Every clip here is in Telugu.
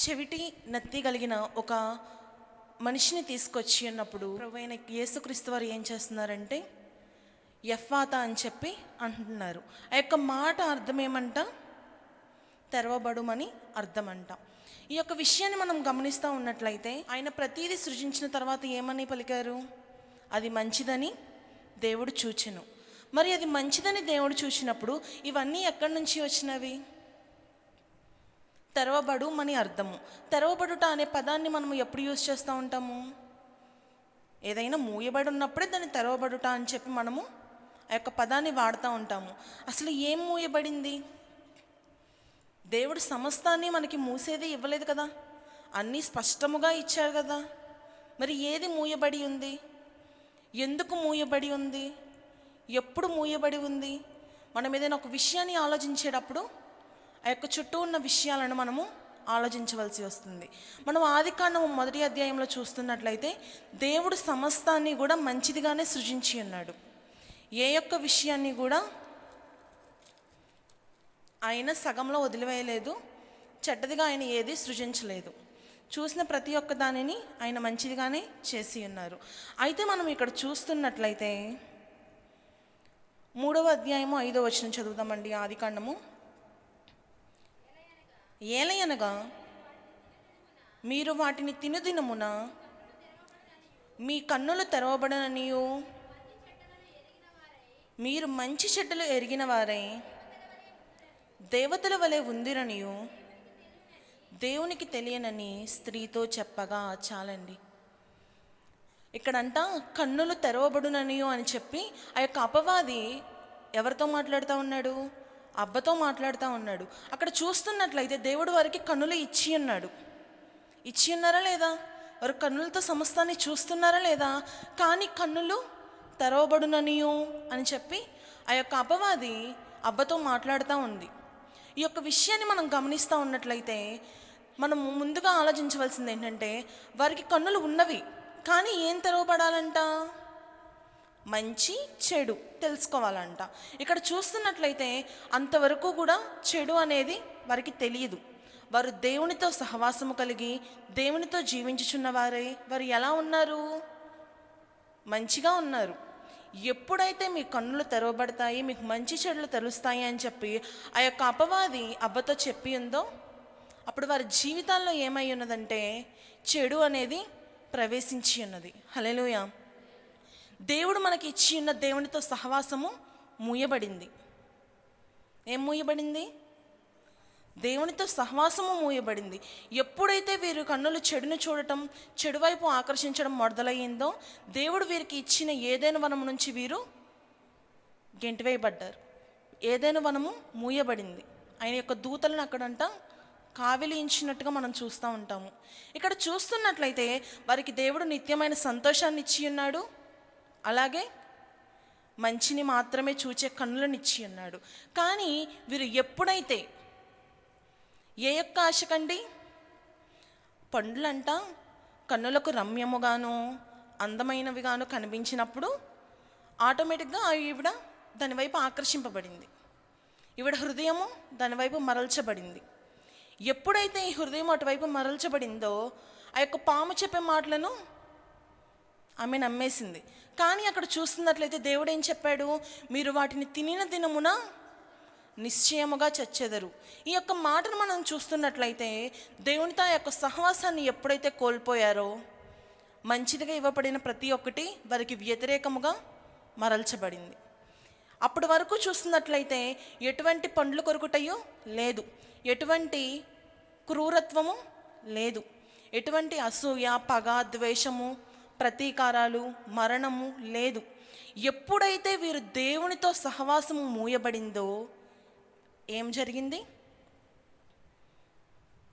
చెవిటి నత్తి కలిగిన ఒక మనిషిని తీసుకొచ్చి ఉన్నప్పుడు ప్రభువైన యేసుక్రీస్తు వారు ఏం చేస్తున్నారంటే ఎఫ్ఫాతా అని చెప్పి అంటున్నారు. ఆ యొక్క మాట అర్థం ఏమంట? తెరవబడుమని అర్థం అంట. ఈ యొక్క విషయాన్ని మనం గమనిస్తూ ఉన్నట్లయితే ఆయన ప్రతీది సృజించిన తర్వాత ఏమని పలికారు? అది మంచిదని దేవుడు చూచెను. మరి అది మంచిదని దేవుడు చూసినప్పుడు ఇవన్నీ ఎక్కడి నుంచి వచ్చినవి? తెరవబడు అని అర్థము. తెరవబడుట అనే పదాన్ని మనం ఎప్పుడు యూజ్ చేస్తూ ఉంటాము? ఏదైనా మూయబడి ఉన్నప్పుడే దాన్ని తెరవబడుట అని చెప్పి మనము ఆ యొక్క పదాన్ని వాడుతూ ఉంటాము. అసలు ఏం మూయబడింది? దేవుడు సమస్తాన్ని మనకి మూసేది ఇవ్వలేదు కదా, అన్నీ స్పష్టముగా ఇచ్చారు కదా. మరి ఏది మూయబడి ఉంది? ఎందుకు మూయబడి ఉంది? ఎప్పుడు మూయబడి ఉంది? మనం ఏదైనా ఒక విషయాన్ని ఆలోచించేటప్పుడు ఆ యొక్క చుట్టూ ఉన్న విషయాలను మనము ఆలోచించవలసి వస్తుంది. మనం ఆదికాండం 1వ అధ్యాయంలో చూస్తున్నట్లయితే దేవుడు సమస్తాన్ని కూడా మంచిదిగానే సృజించి ఉన్నాడు. ఏ యొక్క విషయాన్ని కూడా ఆయన సగంలో వదిలివేయలేదు, చెడ్డదిగా ఆయన ఏది సృజించలేదు. చూసిన ప్రతి ఒక్క దానిని ఆయన మంచిదిగానే చేసి ఉన్నారు. అయితే మనం ఇక్కడ చూస్తున్నట్లయితే 3వ అధ్యాయము 5వ వచనం చదువుదామండి. ఆదికాండము. ఏలయనగా మీరు వాటిని తినుదినమున మీ కన్నులు తెరవబడననియు మీరు మంచి చెడ్డలు ఎరిగిన వారై దేవతల వలె ఉందిరనియు దేవునికి తెలియనని స్త్రీతో చెప్పగా. చాలండి. ఇక్కడంట కన్నులు తెరవబడుననియు అని చెప్పి ఆ యొక్క అపవాది ఎవరితో మాట్లాడుతూ ఉన్నాడు? అబ్బతో మాట్లాడుతూ ఉన్నాడు. అక్కడ చూస్తున్నట్లయితే దేవుడు వారికి కన్నులు ఇచ్చి ఉన్నాడు. ఇచ్చి ఉన్నారా లేదా? వారు కన్నులతో సమస్తాన్ని చూస్తున్నారా లేదా? కానీ కన్నులు తెరవబడుననియు అని చెప్పి ఆ యొక్క అపవాది అబ్బతో మాట్లాడుతూ ఉంది. ఈ యొక్క విషయాన్ని మనం గమనిస్తూ ఉన్నట్లయితే మనం ముందుగా ఆలోచించవలసింది ఏంటంటే, వారికి కన్నులు ఉన్నవి, కానీ ఏం తెరవబడాలంట? మంచి చెడు తెలుసుకోవాలంట. ఇక్కడ చూస్తున్నట్లయితే అంతవరకు కూడా చెడు అనేది వారికి తెలియదు. వారు దేవునితో సహవాసము కలిగి దేవునితో జీవించుచున్న వారు ఎలా ఉన్నారు? మంచిగా ఉన్నారు. ఎప్పుడైతే మీ కన్నులు తెరవబడతాయి, మీకు మంచి చెడులు తెలుస్తాయి అని చెప్పి ఆ యొక్క అపవాది అబ్బతో చెప్పి ఉందో, అప్పుడు వారి జీవితాల్లో ఏమై ఉన్నదంటే చెడు అనేది ప్రవేశించి ఉన్నది. హల్లెలూయా. దేవుడు మనకి ఇచ్చి ఉన్న దేవునితో సహవాసము మూయబడింది. ఏం మూయబడింది? దేవునితో సహవాసము మూయబడింది. ఎప్పుడైతే వీరు కన్నులు చెడును చూడటం, చెడు వైపు ఆకర్షించడం మొదలయ్యిందో దేవుడు వీరికి ఇచ్చిన ఏదైనా వనము నుంచి వీరు గెంటివేయబడ్డారు. ఏదైనా వనము మూయబడింది. ఆయన యొక్క దూతలను అక్కడంట కావిలించినట్టుగా మనం చూస్తూ ఉంటాము. ఇక్కడ చూస్తున్నట్లయితే వారికి దేవుడు నిత్యమైన సంతోషాన్ని ఇచ్చి ఉన్నాడు, అలాగే మంచిని మాత్రమే చూచే కన్నులను ఇచ్చి ఉన్నాడు. కానీ వీరు ఎప్పుడైతే ఏ యొక్క ఆశకండి? పండ్లంట కన్నులకు రమ్యముగాను అందమైనవిగాను కనిపించినప్పుడు ఆటోమేటిక్గా ఈవిడ దానివైపు ఆకర్షింపబడింది. ఈవిడ హృదయము దానివైపు మరల్చబడింది. ఎప్పుడైతే ఈ హృదయం అటువైపు మరల్చబడిందో ఆ యొక్క పాము చెప్పే మాటలను ఆమె నమ్మేసింది. కానీ అక్కడ చూస్తున్నట్లయితే దేవుడు ఏం చెప్పాడు? మీరు వాటిని తినిన దినమున నిశ్చయముగా చచ్చెదరు. ఈ యొక్క మాటను మనం చూస్తున్నట్లయితే దేవునితో ఆ యొక్క సహవాసాన్ని ఎప్పుడైతే కోల్పోయారో మంచిదిగా ఇవ్వబడిన ప్రతి ఒక్కటి వారికి వ్యతిరేకముగా మరల్చబడింది. అప్పటి వరకు చూస్తున్నట్లయితే ఎటువంటి పండ్లు కొరుకుటయో లేదు, ఎటువంటి క్రూరత్వము లేదు, ఎటువంటి అసూయ, పగ, ద్వేషము, ప్రతీకారాలు, మరణము లేదు. ఎప్పుడైతే వీరు దేవునితో సహవాసము మూయబడిందో ఏం జరిగింది?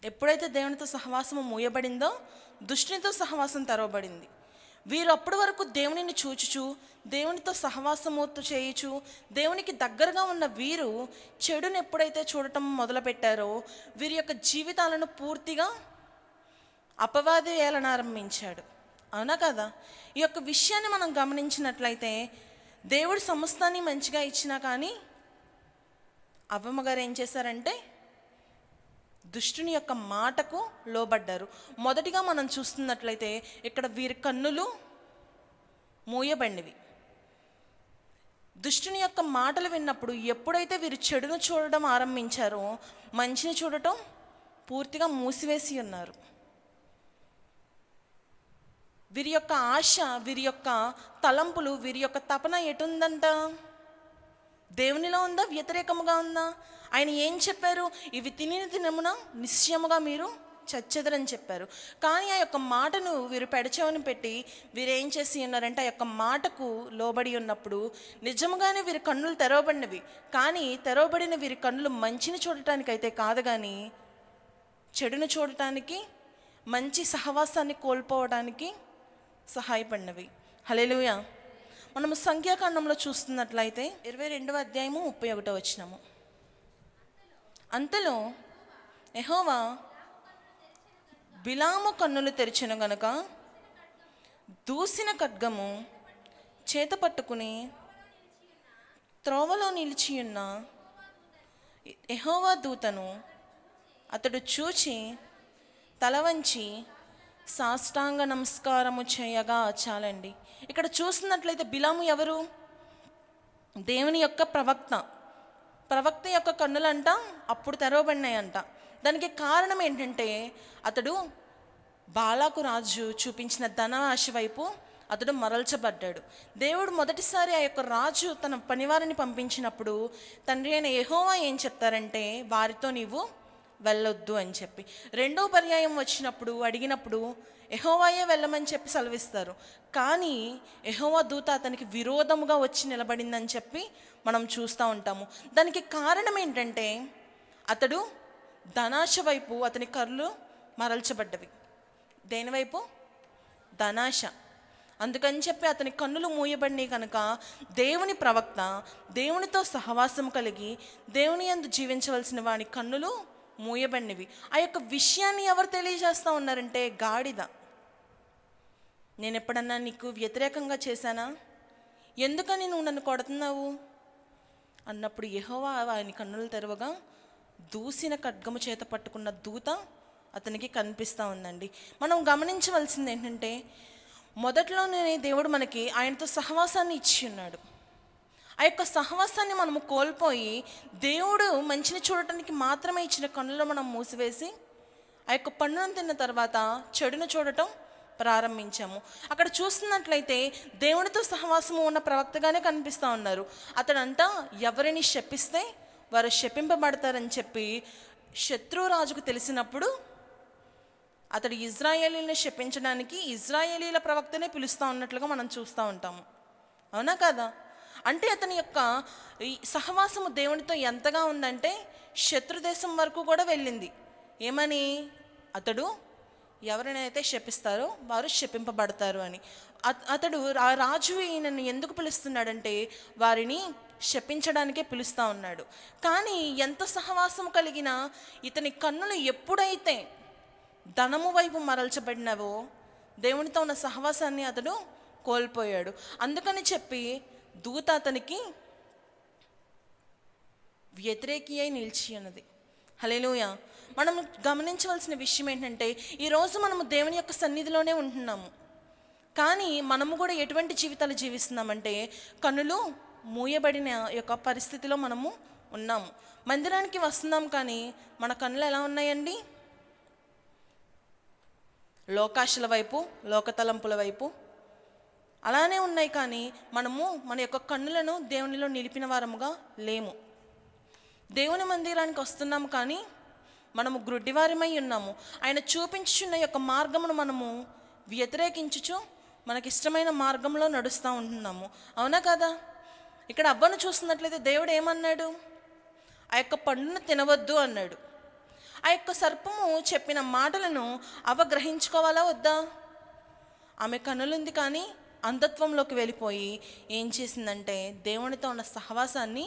ఎప్పుడైతే దేవునితో సహవాసము మూయబడిందో దుష్టునితో సహవాసం తెరవబడింది. వీరు అప్పటి వరకు దేవునిని చూచుచు దేవునితో సహవాసము చేయుచు దేవునికి దగ్గరగా ఉన్న వీరు చెడును ఎప్పుడైతే చూడటం మొదలుపెట్టారో వీరి యొక్క జీవితాలను పూర్తిగా అపవాది ఏలనారంభించాడు. అవునా కదా? ఈ యొక్క విషయాన్ని మనం గమనించినట్లయితే దేవుడు సమస్తాన్ని మంచిగా ఇచ్చినా కానీ అవ్వమ్మ గారు ఏం చేశారంటే దుష్టుని యొక్క మాటకు లోబడ్డారు. మొదటిగా మనం చూస్తున్నట్లయితే ఇక్కడ వీరి కన్నులు మూయబడినవి. దుష్టుని యొక్క మాటలు విన్నప్పుడు ఎప్పుడైతే వీరు చెడును చూడడం ఆరంభించారో మంచిని చూడటం పూర్తిగా మూసివేసి ఉన్నారు. వీరి యొక్క ఆశ, వీరి యొక్క తలంపులు, వీరి యొక్క తపన ఎటుందంట? దేవునిలో ఉందా, వ్యతిరేకముగా ఉందా? ఆయన ఏం చెప్పారు? ఇవి తినిన దినమున నిశ్చయముగా మీరు చచ్చెదరని చెప్పారు. కానీ ఆ యొక్క మాటను వీరు పెడచెవిన పెట్టి వీరు ఏం చేసి ఉన్నారంటే ఆ యొక్క మాటకు లోబడి ఉన్నప్పుడు నిజంగానే వీరి కన్నులు తెరవబడినవి. కానీ తెరవబడిన వీరి కన్నులు మంచిని చూడటానికి అయితే కాదు, కానీ చెడును చూడటానికి, మంచి సహవాసాన్ని కోల్పోవడానికి సహాయపడినవి. హల్లెలూయా. మనము సంఖ్యాకాండంలో చూస్తున్నట్లయితే 22వ అధ్యాయము 31వ వచనము. అంతలో యెహోవా బిలాము కన్నులు తెరిచెను గనుక దూసిన ఖడ్గము చేత పట్టుకుని త్రోవలో నిలిచియున్న యెహోవా దూతను అతడు చూచి తల వంచి సాష్టాంగ నమస్కారము చేయగా. చాలండి. ఇక్కడ చూస్తున్నట్లయితే బిలాము ఎవరు? దేవుని యొక్క ప్రవక్త యొక్క కన్నులంట అప్పుడు తెరవబడినాయంట. దానికి కారణం ఏంటంటే అతడు బాలాకు రాజు చూపించిన ధన ఆశ వైపు అతడు మరల్చబడ్డాడు. దేవుడు మొదటిసారి ఆ యొక్క రాజు తన పనివారిని పంపించినప్పుడు తండ్రి అయిన యెహోవా ఏం చెప్తారంటే వారితో నీవు వెళ్ళొద్దు అని చెప్పి. రెండో పర్యాయం వచ్చినప్పుడు అడిగినప్పుడు యెహోవాయే వెళ్ళమని చెప్పి సెలవిస్తారు. కానీ యెహోవా దూత అతనికి విరోధముగా వచ్చి నిలబడిందని చెప్పి మనం చూస్తూ ఉంటాము. దానికి కారణం ఏంటంటే అతడు ధనాశ వైపు అతని కళ్ళు మరల్చబడ్డవి. దేని వైపు? ధనాశ. అందుకని చెప్పి అతని కన్నులు మూయబడినాయి కనుక దేవుని ప్రవక్త, దేవునితో సహవాసం కలిగి దేవుని యందు జీవించవలసిన వాని కన్నులు మూయబడినవి. ఆ యొక్క విషయాన్ని ఎవరు తెలియజేస్తూ ఉన్నారంటే గాడిద. నేను ఎప్పుడన్నా నీకు వ్యతిరేకంగా చేశానా? ఎందుకని నువ్వు నన్ను కొడుతున్నావు అన్నప్పుడు యెహోవా ఆయన కన్నులు తెరవగా దూసిన ఖడ్గము చేత పట్టుకున్న దూత అతనికి కనిపిస్తూ ఉందండి. మనం గమనించవలసింది ఏంటంటే మొదట్లోనే దేవుడు మనకి ఆయనతో సహవాసాన్ని ఇచ్చి ఉన్నాడు. ఆ యొక్క సహవాసాన్ని మనము కోల్పోయి దేవుడు మంచిని చూడటానికి మాత్రమే ఇచ్చిన కన్నులను మనం మూసివేసి ఆ యొక్క పండును తిన్న తర్వాత చెడును చూడటం ప్రారంభించాము. అక్కడ చూస్తున్నట్లయితే దేవునితో సహవాసము ఉన్న ప్రవక్తగానే కనిపిస్తూ ఉన్నారు. అతడంట ఎవరిని శపిస్తే వారు శపింపబడతారని చెప్పి శత్రురాజుకు తెలిసినప్పుడు అతడు ఇజ్రాయేలీలను శపించడానికి ఇజ్రాయేలీల ప్రవక్తనే పిలుస్తూ ఉన్నట్లుగా మనం చూస్తూ ఉంటాము. అవునా కదా? అంటే అతని యొక్క ఈ సహవాసము దేవునితో ఎంతగా ఉందంటే శత్రుదేశం వరకు కూడా వెళ్ళింది. ఏమని? అతడు ఎవరినైతే శపిస్తారో వారు శపింపబడతారు అని. అతడు ఆ రాజు ఈయనను ఎందుకు పిలుస్తున్నాడంటే వారిని శపించడానికే పిలుస్తూ ఉన్నాడు. కానీ ఎంత సహవాసం కలిగినా ఇతని కన్నులు ఎప్పుడైతే ధనము వైపు మరల్చబడినవో దేవునితో ఉన్న సహవాసాన్ని అతడు కోల్పోయాడు. అందుకని చెప్పి దూత అతనికి వ్యతిరేకి అయి నిలిచి ఉన్నది. హల్లెలూయా. మనం గమనించవలసిన విషయం ఏంటంటే ఈరోజు మనము దేవుని యొక్క సన్నిధిలోనే ఉంటున్నాము, కానీ మనము కూడా ఎటువంటి జీవితాలు జీవిస్తున్నామంటే కన్నులు మూయబడిన యొక్క పరిస్థితిలో మనము ఉన్నాము. మందిరానికి వస్తున్నాం కానీ మన కన్నులు ఎలా ఉన్నాయండి? లోకాశల వైపు, లోకతలంపుల వైపు అలానే ఉన్నాయి. కానీ మనము మన యొక్క కన్నులను దేవునిలో నిలిపిన వారముగా లేము. దేవుని మందిరానికి వస్తున్నాము కానీ మనము గ్రుడ్డివారమై ఉన్నాము. ఆయన చూపించుచున్న యొక్క మార్గమును మనము వ్యతిరేకించుచు మనకిష్టమైన మార్గంలో నడుస్తూ ఉంటున్నాము. అవునా కదా? ఇక్కడ అవ్వను చూస్తున్నట్లయితే దేవుడు ఏమన్నాడు? ఆ యొక్క పండును తినవద్దు అన్నాడు. ఆ యొక్క సర్పము చెప్పిన మాటలను అవ్వ గ్రహించుకోవాలా వద్దా? ఆమె కన్నులుంది కానీ అంధత్వంలోకి వెళ్ళిపోయి ఏం చేసిందంటే దేవునితో ఉన్న సహవాసాన్ని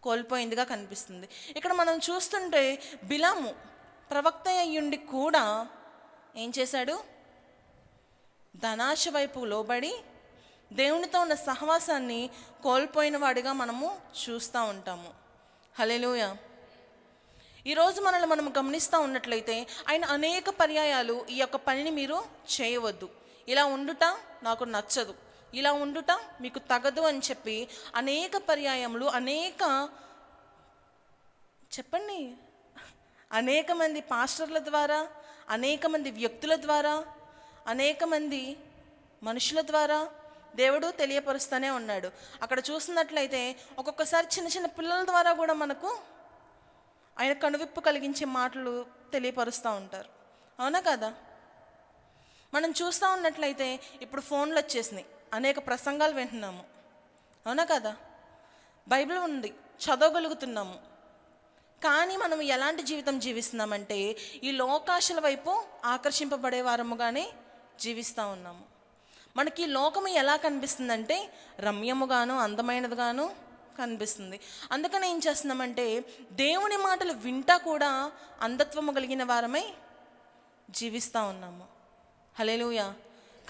కోల్పోయిందిగా కనిపిస్తుంది. ఇక్కడ మనం చూస్తుంటే బిలాము ప్రవక్త అయ్యుండి కూడా ఏం చేశాడు? ధనాశ వైపు లోబడి దేవునితో ఉన్న సహవాసాన్ని కోల్పోయిన వాడిగా మనము చూస్తూ ఉంటాము. హల్లెలూయా. ఈరోజు మనల్ని మనం గమనిస్తూ ఉన్నట్లయితే ఆయన అనేక పర్యాయాలు ఈ యొక్క పనిని మీరు చేయవద్దు, ఇలా ఉండుట నాకు నచ్చదు, ఇలా ఉండుట మీకు తగదు అని చెప్పి అనేక పర్యాయములు చెప్పండి అనేక మంది పాస్టర్ల ద్వారా, అనేక మంది వ్యక్తుల ద్వారా, అనేక మంది మనుషుల ద్వారా దేవుడు తెలియపరుస్తూనే ఉన్నాడు. అక్కడ చూసినట్లయితే ఒక్కొక్కసారి చిన్న చిన్న పిల్లల ద్వారా కూడా మనకు ఆయన కనువిప్పు కలిగించే మాటలు తెలియపరుస్తూ ఉంటారు. అవునా కదా? మనం చూస్తూ ఉన్నట్లయితే ఇప్పుడు ఫోన్లు వచ్చేసినాయి, అనేక ప్రసంగాలు వింటున్నాము. అవునా కదా? బైబిల్ ఉంది, చదవగలుగుతున్నాము. కానీ మనం ఎలాంటి జీవితం జీవిస్తున్నామంటే ఈ లోకాశల వైపు ఆకర్షింపబడే వారముగానే జీవిస్తూ ఉన్నాము. మనకి లోకము ఎలా కనిపిస్తుందంటే రమ్యముగాను అందమైనదిగాను కనిపిస్తుంది. అందుకని ఏం చేస్తున్నామంటే దేవుని మాటలు వింటా కూడా అంధత్వము కలిగిన వారమై జీవిస్తూ ఉన్నాము. హల్లెలూయా.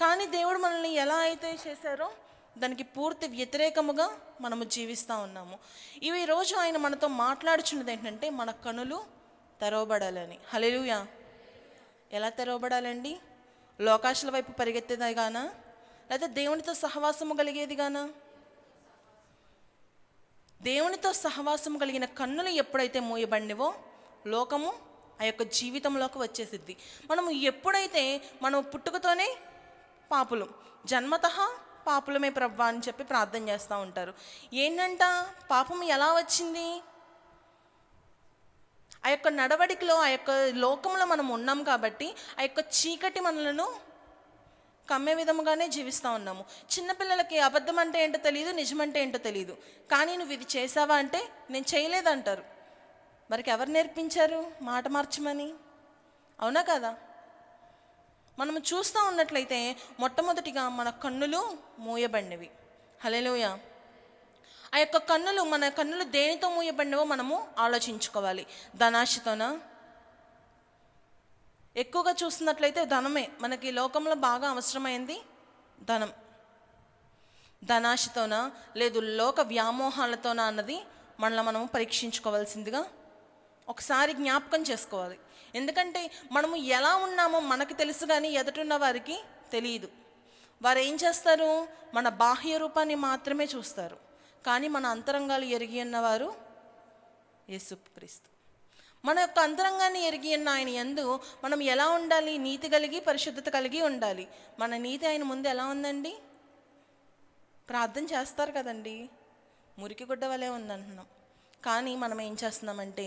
కానీ దేవుడు మనల్ని ఎలా అయితే చేశారో దానికి పూర్తి వ్యతిరేకముగా మనము జీవిస్తూ ఉన్నాము. ఇవి ఈరోజు ఆయన మనతో మాట్లాడుచున్నది ఏంటంటే మన కనులు తెరవబడాలని. హల్లెలూయా. ఎలా తెరవబడాలండి? లోకాశల వైపు పరిగెత్తేది గానా, లేదా దేవునితో సహవాసము కలిగేది గానా? దేవునితో సహవాసము కలిగిన కన్నులు ఎప్పుడైతే మూయబడినవో లోకము ఆ యొక్క జీవితంలోకి వచ్చేసిద్ది. మనం పుట్టుకతోనే పాపులం, జన్మతః పాపులమే ప్రవ్వా అని చెప్పి ప్రార్థన చేస్తూ ఉంటారు. ఏంటంట పాపం ఎలా వచ్చింది? ఆ యొక్క నడవడికలో, ఆ యొక్క లోకంలో మనం ఉన్నాం కాబట్టి ఆ యొక్క చీకటి మనలను కమ్మే విధముగానే జీవిస్తూ ఉన్నాము. చిన్నపిల్లలకి అబద్ధం అంటే ఏంటో తెలియదు, నిజమంటే ఏంటో తెలియదు. కానీ నువ్వు ఇది చేసావా అంటే నేను చేయలేదంటారు. మరికి ఎవరు నేర్పించారు మాట మార్చమని? అవునా కదా? మనం చూస్తూ ఉన్నట్లయితే మొట్టమొదటిగా మన కన్నులు మూయబడినవి. హల్లెలూయా. ఆ యొక్క మన కన్నులు దేనితో మూయబడినవో మనము ఆలోచించుకోవాలి. ధనాశతోనా? ఎక్కువగా చూస్తున్నట్లయితే ధనమే మనకి లోకంలో బాగా అవసరమైంది. ధనాశతోనా లేదు లోక వ్యామోహాలతోనా అన్నది మనల్ని మనము పరీక్షించుకోవాల్సిందిగా ఒకసారి జ్ఞాపకం చేసుకోవాలి. ఎందుకంటే మనము ఎలా ఉన్నామో మనకు తెలుసు, కానీ ఎదుటిన్న వారికి తెలియదు. వారు ఏం చేస్తారు? మన బాహ్య రూపాన్ని మాత్రమే చూస్తారు. కానీ మన అంతరంగాలు ఎరిగి ఉన్నవారు యేసుక్రీస్తు. మన యొక్క అంతరంగాన్ని ఎరిగి ఉన్న ఆయన యందు మనం ఎలా ఉండాలి? నీతి కలిగి పరిశుద్ధత కలిగి ఉండాలి. మన నీతి ఆయన ముందు ఎలా ఉందండి? ప్రార్థన చేస్తారు కదండి, మురికి గుడ్డ వలె ఉందంటున్నాం. కానీ మనం ఏం చేస్తున్నామంటే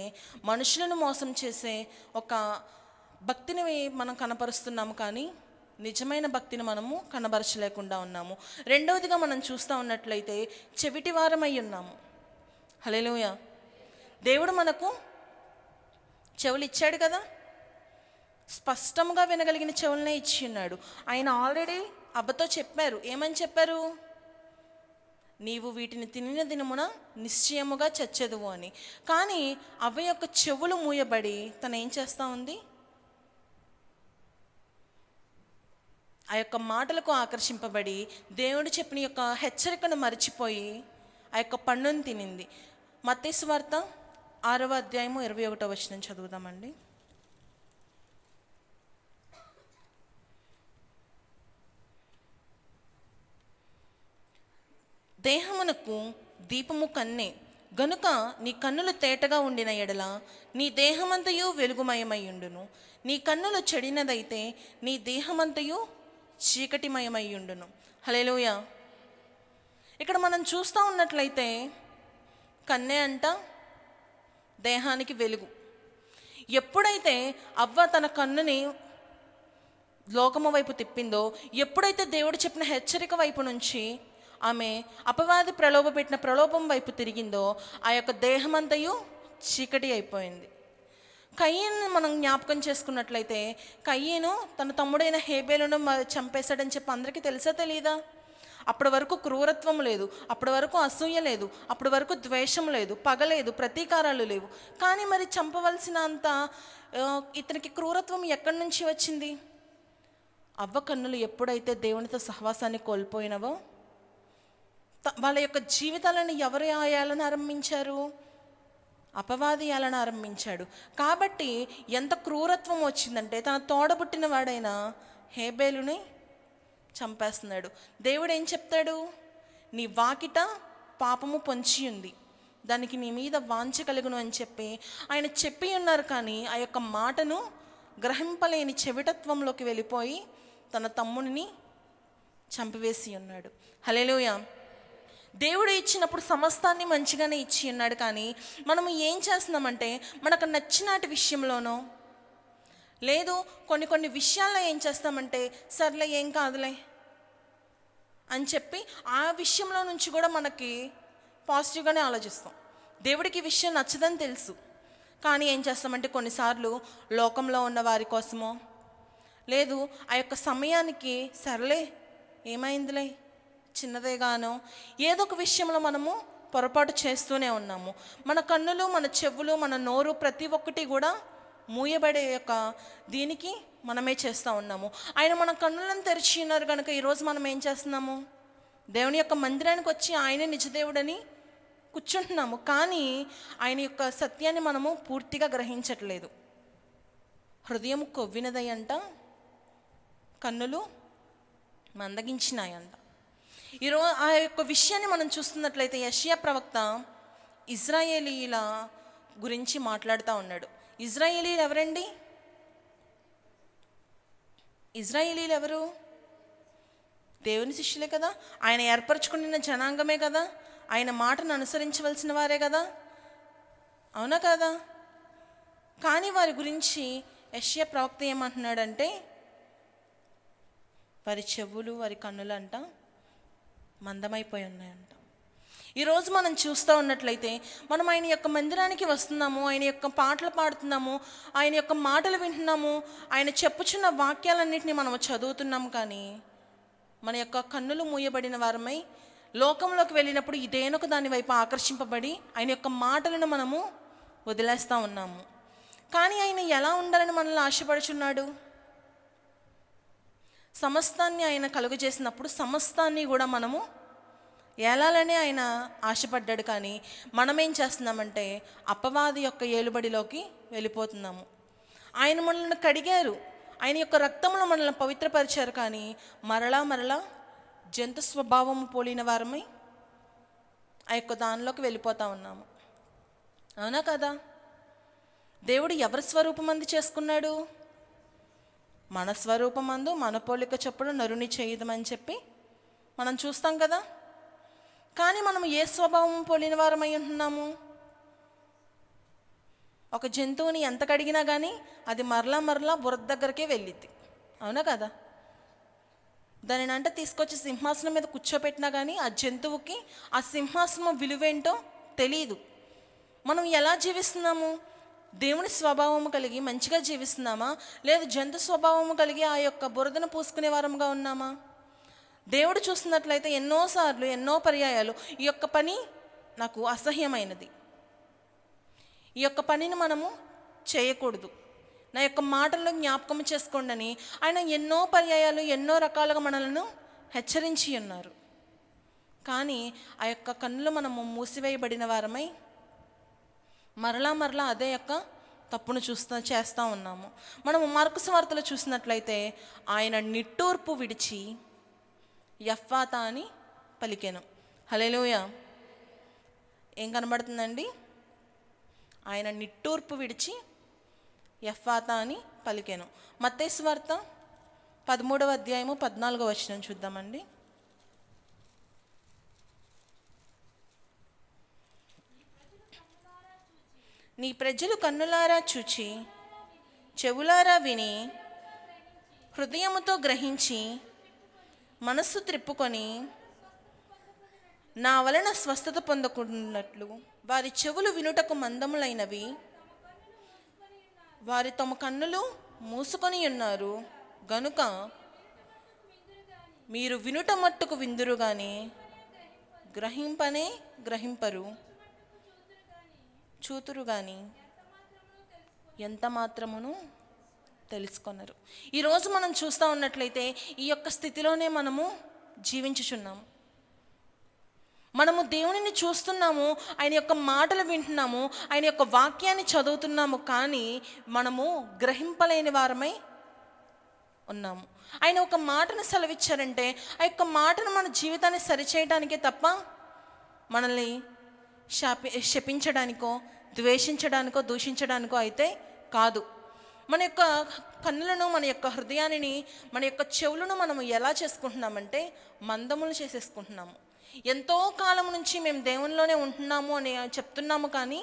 మనుషులను మోసం చేసే ఒక భక్తిని మనం కనపరుస్తున్నాము, కానీ నిజమైన భక్తిని మనము కనబరచలేకుండా ఉన్నాము. రెండవదిగా మనం చూస్తూ ఉన్నట్లయితే చెవిటి వారమై ఉన్నాము. హల్లెలూయా. దేవుడు మనకు చెవులు ఇచ్చాడు కదా, స్పష్టంగా వినగలిగిన చెవులనే ఇచ్చి ఉన్నాడు. ఆయన ఆల్రెడీ అబ్బతో చెప్పారు. ఏమని చెప్పారు? నీవు వీటిని తినిన దినమున నిశ్చయముగా చచ్చెదవు అని. కానీ అవ్వ యొక్క చెవులు మూయబడి తను ఏం చేస్తూ ఉంది? ఆ యొక్క మాటలకు ఆకర్షింపబడి దేవుడు చెప్పిన యొక్క హెచ్చరికను మరిచిపోయి ఆ యొక్క పండును తినింది. మత్తయి సువార్త 6వ అధ్యాయము 21వ వచనం చదువుదామండి. దేహమునకు దీపము కన్నే గనుక నీ కన్నులు తేటగా ఉండిన ఎడల నీ దేహమంతయు వెలుగుమయమయ్యుండును. నీ కన్నులు చెడినదైతే నీ దేహమంతయు చీకటిమయమయ్యుండును. హల్లెలూయా. ఇక్కడ మనం చూస్తూ ఉన్నట్లయితే కన్నే అంట దేహానికి వెలుగు. ఎప్పుడైతే అవ్వ తన కన్నుని లోకము వైపు తిప్పిందో, ఎప్పుడైతే దేవుడు చెప్పిన హెచ్చరిక వైపు నుంచి ఆమె అపవాది ప్రలోభపెట్టిన ప్రలోభం వైపు తిరిగిందో ఆ యొక్క దేహమంతయు చీకటి అయిపోయింది. కయ్యను మనం జ్ఞాపకం చేసుకున్నట్లయితే కయ్యను తన తమ్ముడైన హేబేలును చంపేశాడని చెప్పి అందరికీ తెలుసా తెలీదా? అప్పటి వరకు క్రూరత్వం లేదు, అప్పటి వరకు అసూయ లేదు, అప్పటి వరకు ద్వేషం లేదు, పగ లేదు, ప్రతీకారాలు లేవు. కానీ మరి చంపవలసిన అంత ఇతనికి క్రూరత్వం ఎక్కడి నుంచి వచ్చింది? అవ్వ కన్నులు ఎప్పుడైతే దేవునితో సహవాసాన్ని కోల్పోయినవో వాళ్ళ యొక్క జీవితాలను ఎవరు ఆయాలని ఆరంభించారు? అపవాది ఏలన ఆరంభించాడు. కాబట్టి ఎంత క్రూరత్వం వచ్చిందంటే తన తోడబుట్టిన వాడైన హేబేలుని చంపేస్తున్నాడు. దేవుడు ఏం చెప్తాడు? నీ వాకిట పాపము పొంచి ఉంది, దానికి నీ మీద వాంఛ కలుగును అని చెప్పి ఆయన చెప్పి ఉన్నారు. కానీ ఆ యొక్క మాటను గ్రహింపలేని చెవిటత్వంలోకి వెళ్ళిపోయి తన తమ్ముడిని చంపివేసి ఉన్నాడు. హల్లెలూయా. దేవుడు ఇచ్చినప్పుడు సమస్తాన్ని మంచిగానే ఇచ్చి ఉన్నాడు. కానీ మనము ఏం చేస్తున్నామంటే మనకు నచ్చినాటి విషయంలోనో లేదు కొన్ని విషయాల్లో ఏం చేస్తామంటే సర్లే ఏం కాదులే అని చెప్పి ఆ విషయంలో నుంచి కూడా మనకి పాజిటివ్గానే ఆలోచిస్తాం. దేవుడికి ఈ విషయం నచ్చదని తెలుసు, కానీ ఏం చేస్తామంటే కొన్నిసార్లు లోకంలో ఉన్న వారి కోసమో లేదు ఆ యొక్క సమయానికి సర్లే ఏమైందిలే చిన్నదేగానో ఏదో ఒక విషయంలో మనము పొరపాటు చేస్తూనే ఉన్నాము. మన కన్నులు, మన చెవులు, మన నోరు ప్రతి ఒక్కటి కూడా మూయబడే యొక్క దీనికి మనమే చేస్తూ ఉన్నాము. ఆయన మన కన్నులను తెరిచి ఉన్నారు కనుక ఈరోజు మనం ఏం చేస్తున్నాము? దేవుని యొక్క మందిరానికి వచ్చి ఆయనే నిజదేవుడని కూర్చుంటున్నాము. కానీ ఆయన యొక్క సత్యాన్ని మనము పూర్తిగా గ్రహించట్లేదు. హృదయం కొవ్వినదయంట, కన్నులు మందగించినాయంట. ఈరోజు ఆ యొక్క విషయాన్ని మనం చూస్తున్నట్లయితే యెషయా ప్రవక్త ఇజ్రాయేలీల గురించి మాట్లాడుతూ ఉన్నాడు. ఇజ్రాయేలీలు ఎవరండి? ఇజ్రాయేలీలు ఎవరు? దేవుని శిష్యులే కదా, ఆయన ఏర్పరచుకున్న జనాంగమే కదా, ఆయన మాటను అనుసరించవలసిన వారే కదా, అవునా కదా? కానీ వారి గురించి యెషయా ప్రవక్త ఏమంటున్నాడంటే వారి చెవులు, వారి కన్నులంట మందమైపోయి ఉన్నాయంట. ఈరోజు మనం చూస్తూ ఉన్నట్లయితే మనం ఆయన యొక్క మందిరానికి వస్తున్నాము, ఆయన యొక్క పాటలు పాడుతున్నాము, ఆయన యొక్క మాటలు వింటున్నాము, ఆయన చెప్పుచున్న వాక్యాలన్నింటినీ మనం చదువుతున్నాము. కానీ మన యొక్క కన్నులు మూయబడిన వారమై లోకంలోకి వెళ్ళినప్పుడు ఇదేనొక దాని వైపు ఆకర్షింపబడి ఆయన యొక్క మాటలను మనము వదిలేస్తూ ఉన్నాము. కానీ ఆయన ఎలా ఉండాలని మనల్ని ఆశపడుచున్నాడు? సమస్తాన్ని ఆయన కలుగు చేసినప్పుడు సమస్తాన్ని కూడా మనము ఏలాలనే ఆయన ఆశపడ్డాడు. కానీ మనం ఏం చేస్తున్నామంటే అపవాది యొక్క ఏలుబడిలోకి వెళ్ళిపోతున్నాము. ఆయన మనల్ని కడిగారు, ఆయన యొక్క రక్తంలో మనల్ని పవిత్రపరిచారు. కానీ మరలా జంతు స్వభావము పోలిన వారమై ఆ యొక్క దానిలోకి వెళ్ళిపోతూ ఉన్నాము. అవునా కదా? దేవుడు ఎవరి స్వరూపమందు చేసుకున్నాడు? మన స్వరూపమందు మన పోలిక చొప్పున నరుని చేయదమని చెప్పి మనం చూస్తాం కదా. కానీ మనం ఏ స్వభావం పోలిన వారమై ఉంటున్నాము? ఒక జంతువుని ఎంత కడిగినా కానీ అది మరలా బురద దగ్గరకే వెళ్ళిద్ది, అవునా కదా? దానిని అంటే తీసుకొచ్చి సింహాసనం మీద కూర్చోపెట్టినా కానీ ఆ జంతువుకి ఆ సింహాసనం విలువేంటో తెలియదు. మనం ఎలా జీవిస్తున్నాము? దేవుని స్వభావము కలిగి మంచిగా జీవిస్తున్నామా, లేదు జంతు స్వభావము కలిగి ఆ యొక్క బురదను పూసుకునే వారముగా ఉన్నామా? దేవుడు చూస్తున్నట్లయితే ఎన్నోసార్లు ఎన్నో పర్యాయాలు ఈ యొక్క పని నాకు అసహ్యమైనది, ఈ యొక్క పనిని మనము చేయకూడదు, నా యొక్క మాటల్లో జ్ఞాపకం చేసుకోండి అని ఆయన ఎన్నో పర్యాయాలు ఎన్నో రకాలుగా మనలను హెచ్చరించి ఉన్నారు. కానీ ఆ యొక్క కన్నులు మనము మూసివేయబడిన వారమై మరలా అదే యొక్క తప్పును చేస్తూ ఉన్నాము. మనము మార్కు సువార్తలో చూసినట్లయితే ఆయన నిట్టూర్పు విడిచి ఎఫ్ఫాతా అని పలికెను. హల్లెలూయా. ఏం కనబడుతుందండి? ఆయన నిట్టూర్పు విడిచి ఎఫ్ఫాతా అని పలికెను. మత్తయి సువార్త 13వ అధ్యాయము 14వ వచనం చూద్దామండి. నీ ప్రజలు కన్నులారా చూచి చెవులారా విని హృదయముతో గ్రహించి మనస్సు త్రిప్పుకొని నా వలన స్వస్థత పొందకున్నట్లు వారి చెవులు వినుటకు మందములైనవి, వారి తమ కన్నులు మూసుకొని ఉన్నారు గనుక మీరు వినుట మట్టుకు విందురు గాని గ్రహింపరు, చూతురు గాని ఎంత మాత్రమును తెలుసుకొనరు. ఈరోజు మనం చూస్తూ ఉన్నట్లయితే ఈ యొక్క స్థితిలోనే మనము జీవించుచున్నాము. మనము దేవునిని చూస్తున్నాము, ఆయన యొక్క మాటలు వింటున్నాము, ఆయన యొక్క వాక్యాన్ని చదువుతున్నాము, కానీ మనము గ్రహింపలేని వారమై ఉన్నాము. ఆయన ఒక మాటను సెలవిచ్చారంటే ఆ యొక్క మాటను మన జీవితాన్ని సరిచేయడానికే తప్ప మనల్ని శపించడానికో, ద్వేషించడానికో, దూషించడానికో అయితే కాదు. మన యొక్క కన్నులను, మన యొక్క హృదయాన్ని, మన యొక్క చెవులను మనము ఎలా చేసుకుంటున్నామంటే మందములు చేసేసుకుంటున్నాము. ఎంతో కాలం నుంచి మేము దేవునిలోనే ఉంటున్నాము అని చెప్తున్నాము, కానీ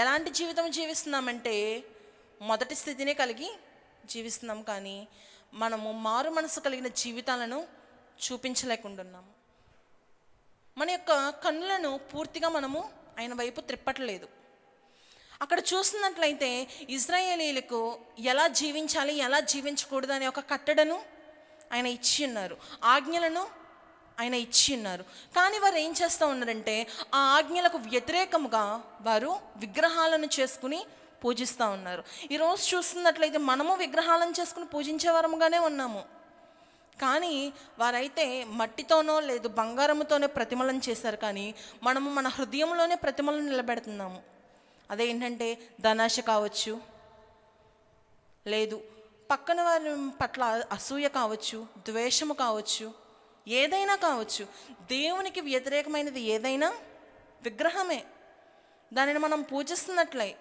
ఎలాంటి జీవితం జీవిస్తున్నామంటే మొదటి స్థితినే కలిగి జీవిస్తున్నాము, కానీ మనము మారు మనసు కలిగిన జీవితాలను చూపించలేకుంటున్నాము. మన యొక్క కన్నులను పూర్తిగా మనము ఆయన వైపు త్రిప్పట్లేదు. అక్కడ చూస్తున్నట్లయితే ఇశ్రాయేలీయులకు ఎలా జీవించాలి, ఎలా జీవించకూడదు అనే ఒక కట్టడను ఆయన ఇచ్చి ఉన్నారు, ఆజ్ఞలను ఆయన ఇచ్చి ఉన్నారు. కానీ వారు ఏం చేస్తూ ఉన్నారంటే ఆ ఆజ్ఞలకు వ్యతిరేకముగా వారు విగ్రహాలను చేసుకుని పూజిస్తూ ఉన్నారు. ఈరోజు చూస్తున్నట్లయితే మనము విగ్రహాలను చేసుకుని పూజించే వారముగానే ఉన్నాము, కానీ వారైతే మట్టితోనో లేదు బంగారముతోనే ప్రతిమలను చేశారు, కానీ మనము మన హృదయంలోనే ప్రతిమలను నిలబెడుతున్నాము. అదేంటంటే ధనాశ కావచ్చు, లేదు పక్కన వారి పట్ల అసూయ కావచ్చు, ద్వేషము కావచ్చు, ఏదైనా కావచ్చు. దేవునికి వ్యతిరేకమైనది ఏదైనా విగ్రహమే. దానిని మనం పూజిస్తున్నట్లయి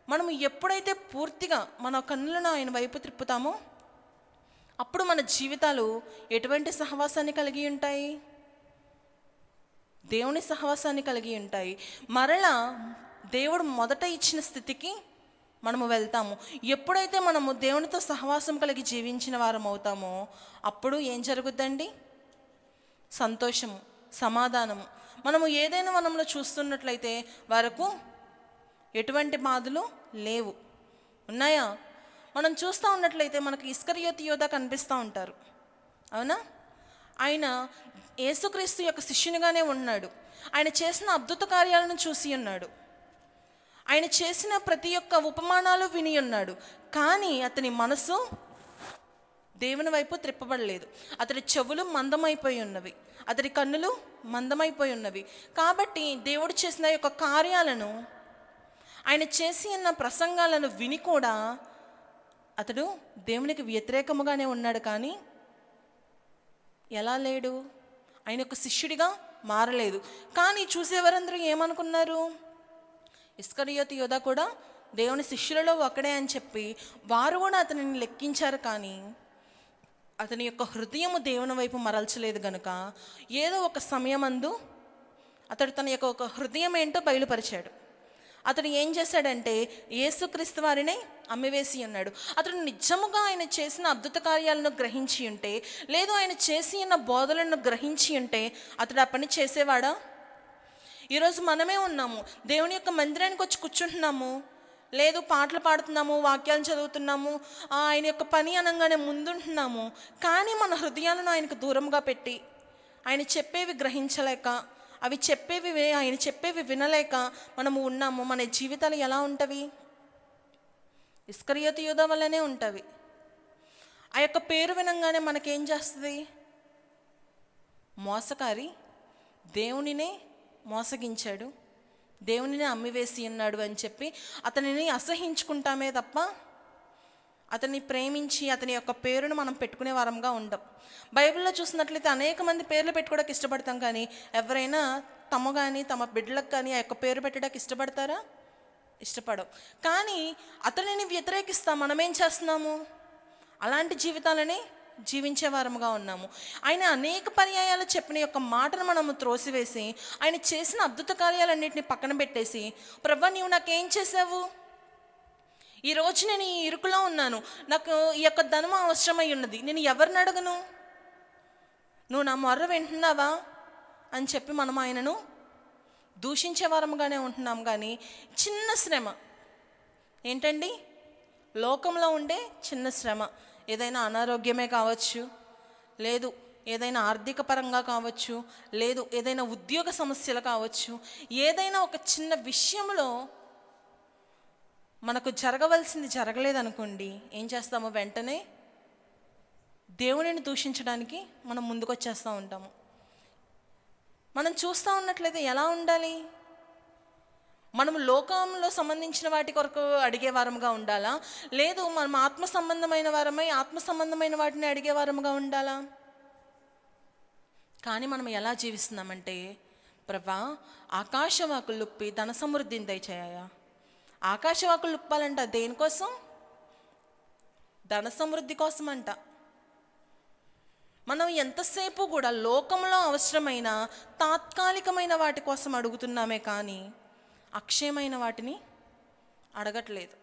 మనము ఎప్పుడైతే పూర్తిగా మన కన్నులను ఆయన వైపు త్రిప్పుతామో అప్పుడు మన జీవితాలు ఎటువంటి సహవాసాన్ని కలిగి ఉంటాయి? దేవుని సహవాసాన్ని కలిగి ఉంటాయి. మరలా దేవుడు మొదట ఇచ్చిన స్థితికి మనము వెళ్తాము. ఎప్పుడైతే మనము దేవునితో సహవాసం కలిగి జీవించిన వారం అవుతామో అప్పుడు ఏం జరుగుద్దండి? సంతోషము, సమాధానము. మనము ఏదైనా వనంలో చూస్తున్నట్లయితే వరకు ఎటువంటి బాధలు లేవు, ఉన్నాయా? మనం చూస్తూ ఉన్నట్లయితే మనకు ఇస్కరియోతు యోధా కనిపిస్తూ ఉంటారు, అవునా? ఆయన యేసుక్రీస్తు యొక్క శిష్యునిగానే ఉన్నాడు. ఆయన చేసిన అద్భుత కార్యాలను చూసి ఉన్నాడు, ఆయన చేసిన ప్రతి ఒక్క ఉపమానాలు విని ఉన్నాడు, కానీ అతని మనసు దేవుని వైపు త్రిప్పబడలేదు. అతడి చెవులు మందమైపోయి ఉన్నవి, అతడి కన్నులు మందమైపోయి ఉన్నవి. కాబట్టి దేవుడు చేసిన యొక్క కార్యాలను, ఆయన చేసి ఉన్న ప్రసంగాలను విని కూడా అతడు దేవునికి వ్యతిరేకముగానే ఉన్నాడు, కానీ ఎలా లేడు? ఆయన యొక్క శిష్యుడిగా మారలేదు. కానీ చూసేవారందరూ ఏమనుకున్నారు? ఇస్కరియోతు యోధా కూడా దేవుని శిష్యులలో ఒకడే అని చెప్పి వారు కూడా అతనిని లెక్కించారు, కానీ అతని యొక్క హృదయము దేవుని వైపు మరల్చలేదు గనుక ఏదో ఒక సమయమందు అతడు తన యొక్క ఒక హృదయం ఏంటో బయలుపరిచాడు. అతడు ఏం చేశాడంటే యేసుక్రీస్తు వారిని అమ్మివేసి ఉన్నాడు. అతడు నిజముగా ఆయన చేసిన అద్భుత కార్యాలను గ్రహించి ఉంటే, లేదు ఆయన చేసి ఉన్న బోధలను గ్రహించి ఉంటే అతడు ఆ పని చేసేవాడా? ఈరోజు మనమే ఉన్నాము, దేవుని యొక్క మందిరానికి వచ్చి కూర్చుంటున్నాము, లేదు పాటలు పాడుతున్నాము, వాక్యాలను చదువుతున్నాము, ఆయన యొక్క పని అనగానే ముందుంటున్నాము, కానీ మన హృదయాలను ఆయనకు దూరంగా పెట్టి ఆయన చెప్పేవి గ్రహించలేక, అవి చెప్పేవి ఆయన చెప్పేవి వినలేక మనము ఉన్నాము. మన జీవితాలు ఎలా ఉంటవి? ఇస్కరియోతు యోధా వల్లనే ఉంటవి. ఆ యొక్క పేరు వినంగానే మనకేం చేస్తుంది? మోసకారి, దేవునినే మోసగించాడు, దేవునినే అమ్మివేసి ఉన్నాడు అని చెప్పి అతనిని అసహించుకుంటామే తప్ప అతన్ని ప్రేమించి అతని యొక్క పేరును మనం పెట్టుకునే వారంగా ఉండం. బైబిల్లో చూసినట్లయితే అనేక మంది పేర్లు పెట్టుకోవడానికి ఇష్టపడతాం, కానీ ఎవరైనా తమ కానీ తమ బిడ్డలకు కానీ ఆ యొక్క పేరు పెట్టడానికి ఇష్టపడతారా? ఇష్టపడం. కానీ అతనిని వ్యతిరేకిస్తాం. మనమేం చేస్తున్నాము? అలాంటి జీవితాలని జీవించే వారముగా ఉన్నాము. ఆయన అనేక పర్యాయాలు చెప్పిన యొక్క మాటను మనము త్రోసివేసి ఆయన చేసిన అద్భుత కార్యాలన్నింటినీ పక్కన పెట్టేసి, ప్రభువా నీవు నాకేం చేసావు? ఈరోజు నేను ఈ ఇరుకులో ఉన్నాను, నాకు ఈ యొక్క ధనం అవసరమై ఉన్నది, నేను ఎవరిని అడగను? నువ్వు నా మొర్ర వింటున్నావా అని చెప్పి మనం ఆయనను దూషించే వారముగానే ఉంటున్నాం. కానీ చిన్న శ్రమ ఏంటండి? లోకంలో ఉండే చిన్న శ్రమ, ఏదైనా అనారోగ్యమే కావచ్చు, లేదు ఏదైనా ఆర్థిక పరంగా కావచ్చు, లేదు ఏదైనా ఉద్యోగ సమస్యలు కావచ్చు, ఏదైనా ఒక చిన్న విషయంలో మనకు జరగవలసింది జరగలేదనుకోండి, ఏం చేస్తాము? వెంటనే దేవునిని దూషించడానికి మనం ముందుకొచ్చేస్తూ ఉంటాము. మనం చూస్తూ ఉన్నట్లయితే ఎలా ఉండాలి? మనం లోకంలో సంబంధించిన వాటి కొరకు అడిగే వారముగా ఉండాలా, లేదు మనం ఆత్మ సంబంధమైన వారమై ఆత్మ సంబంధమైన వాటిని అడిగే వారముగా ఉండాలా? కానీ మనం ఎలా జీవిస్తున్నామంటే, ప్రభా ఆకాశవాకులు లుప్పి ధన సమృద్ధిని దయచేయ. ఆకాశవాకులు లుప్పాలంట దేనికోసం? ధన సమృద్ధి కోసం అంట. మనం ఎంతసేపు కూడా లోకంలో అవసరమైన తాత్కాలికమైన వాటి కోసం అడుగుతున్నామే కానీ అక్షయమైన వాటిని అడగట్లేదు.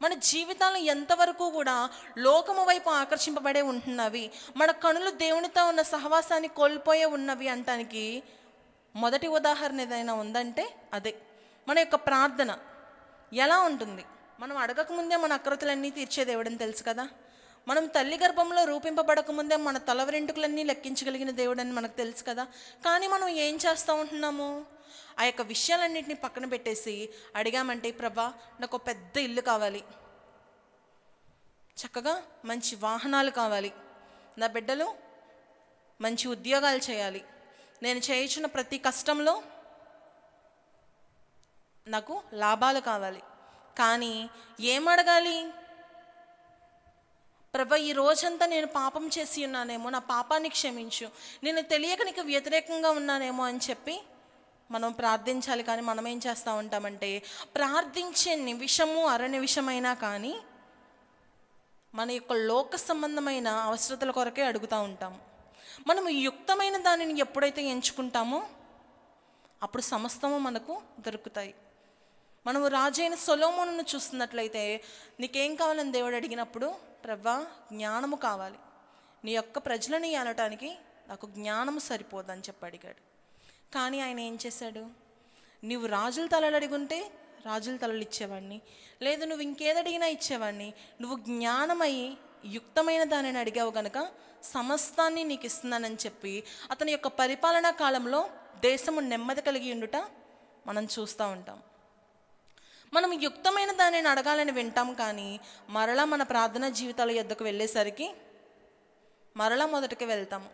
మన జీవితాలు ఎంతవరకు కూడా లోకము వైపు ఆకర్షింపబడే ఉంటున్నవి, మన కనులు దేవునితో ఉన్న సహవాసాన్ని కోల్పోయే ఉన్నవి అంటానికి మొదటి ఉదాహరణ ఏదైనా ఉందంటే అదే మన యొక్క ప్రార్థన. ఎలా ఉంటుంది? మనం అడగకముందే మన అక్రతులన్నీ తీర్చే దేవుడని తెలుసు కదా. మనం తల్లి గర్భంలో రూపింపబడకముందే మన తల వెంట్రుకలన్నీ లెక్కించగలిగిన దేవుడని మనకు తెలుసు కదా. కానీ మనం ఏం చేస్తూ ఉంటున్నాము? ఆ యొక్క విషయాలన్నింటినీ పక్కన పెట్టేసి అడిగామంటే, ప్రభా నాకు ఒక పెద్ద ఇల్లు కావాలి, చక్కగా మంచి వాహనాలు కావాలి, నా బిడ్డలు మంచి ఉద్యోగాలు చేయాలి, నేను చేయించిన ప్రతి కష్టంలో నాకు లాభాలు కావాలి. కానీ ఏం అడగాలి? ప్రభా ఈ రోజంతా నేను పాపం చేసి ఉన్నానేమో, నా పాపాన్ని క్షమించు, నేను తెలియక నీకు వ్యతిరేకంగా ఉన్నానేమో అని చెప్పి మనం ప్రార్థించాలి. కానీ మనం ఏం చేస్తూ ఉంటామంటే, ప్రార్థించే నిమిషము అర నిమిషమైనా కానీ మన యొక్క లోక సంబంధమైన అవసరతల కొరకే అడుగుతూ ఉంటాము. మనము యుక్తమైన దానిని ఎప్పుడైతే ఎంచుకుంటామో అప్పుడు సమస్తము మనకు దొరుకుతాయి. మనము రాజైన సొలొమోనును చూస్తున్నట్లయితే, నీకేం కావాలని దేవుడు అడిగినప్పుడు, ప్రభా జ్ఞానము కావాలి, నీ యొక్క ప్రజలను ఏలటానికి నాకు జ్ఞానము సరిపోదని చెప్పి అడిగాడు. కానీ ఆయన ఏం చేశాడు? నువ్వు రాజుల తలలు అడిగుంటే రాజుల తలలు ఇచ్చేవాడిని, లేదు నువ్వు ఇంకేది అడిగినా ఇచ్చేవాడిని, నువ్వు జ్ఞానమై యుక్తమైన దానిని అడిగావు కనుక సమస్తాన్ని నీకు ఇస్తున్నానని చెప్పి అతని యొక్క పరిపాలనా కాలంలో దేశము నెమ్మది కలిగి ఉండుట మనం చూస్తూ ఉంటాం. మనం యుక్తమైన దానిని అడగాలని వింటాం, కానీ మరలా మన ప్రార్థనా జీవితాల యొద్దకు వెళ్ళేసరికి మరలా మొదటికి వెళ్తాము.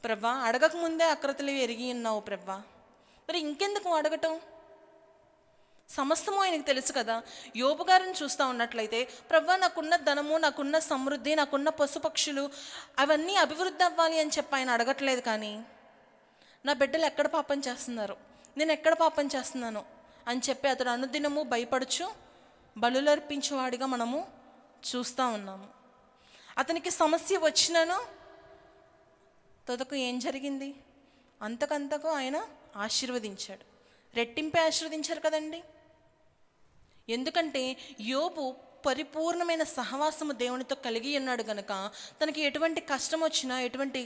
ప్రభా అడగకముందే అక్రతలు ఎరిగి ఉన్నావు ప్రభా, మరి ఇంకెందుకు అడగటం? సమస్తము ఆయనకు తెలుసు కదా. యోబు గారిని చూస్తూ ఉన్నట్లయితే, ప్రభా నాకున్న ధనము, నాకున్న సమృద్ధి, నాకున్న పశుపక్షులు అవన్నీ అభివృద్ధి అవ్వాలి అని చెప్పి ఆయన అడగట్లేదు. కానీ నా బిడ్డలు ఎక్కడ పాపం చేస్తున్నారు, నేను ఎక్కడ పాపం చేస్తున్నాను అని చెప్పి అతడు అనుదినము భయపడుచు బలులర్పించేవాడిగా మనము చూస్తూ ఉన్నాము. అతనికి సమస్య వచ్చినాను తొదకు ఏం జరిగింది? అంతకంతకు ఆయన ఆశీర్వదించాడు, రెట్టింపే ఆశీర్వదించారు కదండి. ఎందుకంటే యోబు పరిపూర్ణమైన సహవాసము దేవునితో కలిగి ఉన్నాడు కనుక తనకి ఎటువంటి కష్టం వచ్చినా, ఎటువంటి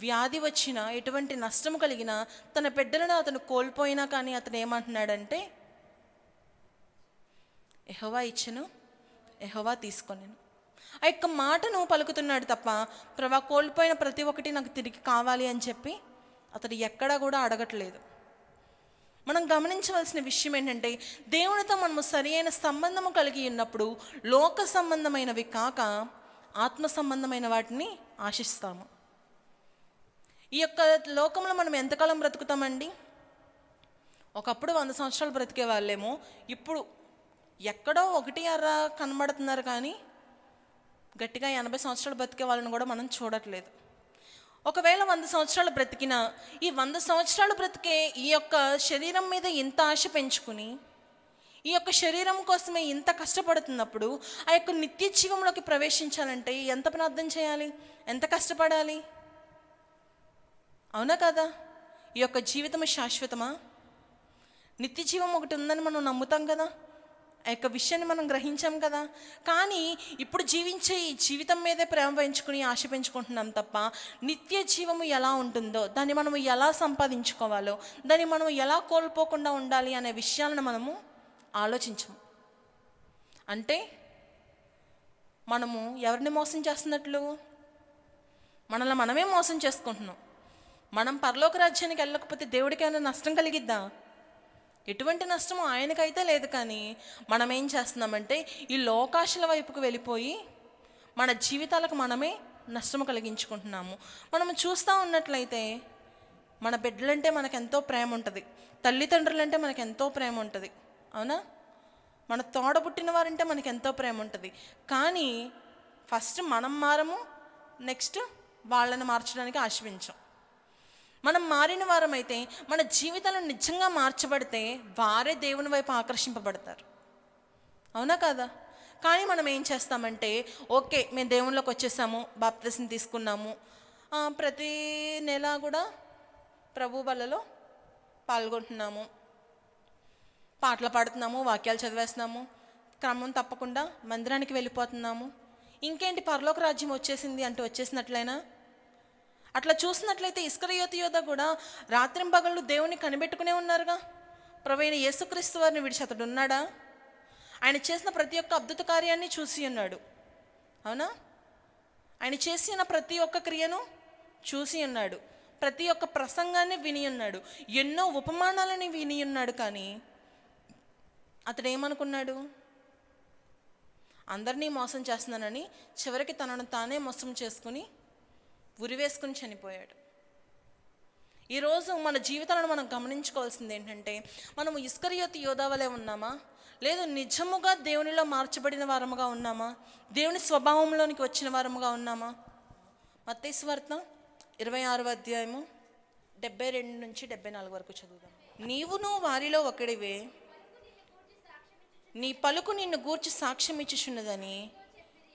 వ్యాధి వచ్చినా, ఎటువంటి నష్టం కలిగినా, తన బిడ్డలను అతను కోల్పోయినా కానీ అతను ఏమంటున్నాడంటే, యెహోవా ఇచ్చెను, యెహోవా తీసుకొనెను. ఆ యొక్క మాటను పలుకుతున్నాడు తప్ప, ప్రభా కోల్పోయిన ప్రతి ఒక్కటి నాకు తిరిగి కావాలి అని చెప్పి అతడు ఎక్కడా కూడా అడగట్లేదు. మనం గమనించవలసిన విషయం ఏంటంటే, దేవునితో మనము సరి అయిన సంబంధము కలిగి ఉన్నప్పుడు లోక సంబంధమైనవి కాక ఆత్మ సంబంధమైన వాటిని ఆశిస్తాము. ఈ యొక్క లోకంలో మనం ఎంతకాలం బ్రతుకుతామండి? ఒకప్పుడు 100 సంవత్సరాలు బ్రతికే వాళ్ళేమో ఇప్పుడు ఎక్కడో 1 కనబడుతున్నారు, కానీ గట్టిగా 80 సంవత్సరాలు బ్రతికే వాళ్ళని కూడా మనం చూడట్లేదు. ఒకవేళ 100 సంవత్సరాలు బ్రతికినా ఈ 100 సంవత్సరాలు బ్రతికే ఈ యొక్క శరీరం మీద ఇంత ఆశ పెంచుకుని ఈ యొక్క శరీరం కోసమే ఇంత కష్టపడుతున్నప్పుడు ఆ యొక్క నిత్య జీవంలోకి ప్రవేశించాలంటే ఎంత ప్రార్థన చేయాలి, ఎంత కష్టపడాలి? అవునా కదా? ఈ యొక్క జీవితం శాశ్వతమా? నిత్య జీవం ఒకటి ఉందని మనం నమ్ముతాం కదా, ఆ యొక్క విషయాన్ని మనం గ్రహించాం కదా. కానీ ఇప్పుడు జీవించే ఈ జీవితం మీదే ప్రేమ పెంచుకుని ఆశ పెంచుకుంటున్నాం తప్ప నిత్య జీవము ఎలా ఉంటుందో, దాన్ని మనము ఎలా సంపాదించుకోవాలో, దాన్ని మనం ఎలా కోల్పోకుండా ఉండాలి అనే విషయాలను మనము ఆలోచించము. అంటే మనము ఎవరిని మోసం చేస్తున్నట్లు? మనల్ని మనమే మోసం చేసుకుంటున్నాం. మనం పరలోక రాజ్యానికి వెళ్ళకపోతే దేవుడికి ఏమైనా నష్టం కలిగిద్దా? ఎటువంటి నష్టము ఆయనకైతే లేదు. కానీ మనం ఏం చేస్తున్నామంటే ఈ లోకాశల వైపుకు వెళ్ళిపోయి మన జీవితాలకు మనమే నష్టము కలిగించుకుంటున్నాము. మనం చూస్తూ ఉన్నట్లయితే మన బిడ్డలంటే మనకు ఎంతో ప్రేమ ఉంటుంది, తల్లిదండ్రులంటే మనకు ఎంతో ప్రేమ ఉంటుంది, అవునా? మన తోడబుట్టిన వారంటే మనకు ఎంతో ప్రేమ ఉంటుంది. కానీ ఫస్ట్ మనం మారము, నెక్స్ట్ వాళ్ళని మార్చడానికి ఆశించం. మనం మారిన వారమైతే మన జీవితాలు నిజంగా మార్చబడితే వారే దేవుని వైపు ఆకర్షింపబడతారు, అవునా కాదా? కానీ మనం ఏం చేస్తామంటే, ఓకే మేము దేవునిలోకి వచ్చేసాము, బాప్తిసం తీసుకున్నాము, ప్రతి నెల కూడా ప్రభు బలలో పాల్గొంటున్నాము, పాటలు పాడుతున్నాము, వాక్యాలు చదివేస్తున్నాము, క్రమం తప్పకుండా మందిరానికి వెళ్ళిపోతున్నాము, ఇంకేంటి పరలోక రాజ్యం వచ్చేసింది అంటే వచ్చేసినట్లయినా? అట్లా చూసినట్లయితే ఇస్కరియోతు యోధ కూడా రాత్రింపగళ్ళు దేవుని కనిపెట్టుకునే ఉన్నారుగా. ప్రభువైన యేసుక్రీస్తు వారిని విడిచి అతడు ఉన్నాడా? ఆయన చేసిన ప్రతి ఒక్క అద్భుత కార్యాన్ని చూసి ఉన్నాడు, అవునా? ఆయన చేసిన ప్రతి ఒక్క క్రియను చూసి ఉన్నాడు, ప్రతి ఒక్క ప్రసంగాన్ని విని ఉన్నాడు, ఎన్నో ఉపమానాలని విని ఉన్నాడు. కానీ అతడు ఏమనుకున్నాడు? అందరినీ మోసం చేస్తున్నానని చివరికి తనను తానే మోసం చేసుకుని ఉరివేసుకుని చనిపోయాడు. ఈరోజు మన జీవితాలను మనం గమనించుకోవాల్సింది ఏంటంటే, మనము ఇస్కరియోతు యోధ వలె ఉన్నామా, లేదు నిజముగా దేవునిలో మార్చబడిన వారముగా ఉన్నామా, దేవుని స్వభావంలోనికి వచ్చిన వారముగా ఉన్నామా? మత్తయి సువార్త 26వ అధ్యాయము 72 నుంచి 74 వరకు చదువుదాం. నీవును వారిలో ఒకడివే, నీ పలుకు నిన్ను గూర్చి సాక్ష్యం ఇచ్చుచున్నదని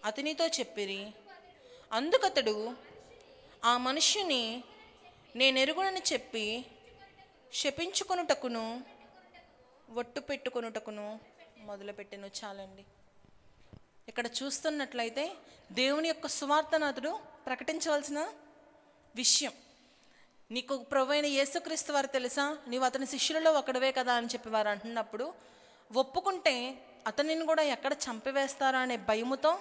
అతనితో చెప్పిరి. అందుకతడు ఆ మనుష్యుని నేనెరుగునని చెప్పి శపించుకొనుటకును ఒట్టు పెట్టుకొనుటకును మొదలుపెట్టెను. చాలండి. ఇక్కడ చూస్తున్నట్లయితే దేవుని యొక్క సువార్తను అతడు ప్రకటించవలసిన విషయం. నీకు ప్రభువైన యేసుక్రీస్తు వారు తెలుసా, నీవు అతని శిష్యులలో ఒకడవే కదా అని చెప్పి వారు అంటున్నప్పుడు ఒప్పుకుంటే అతనిని కూడా ఎక్కడ చంపివేస్తారా అనే భయముతో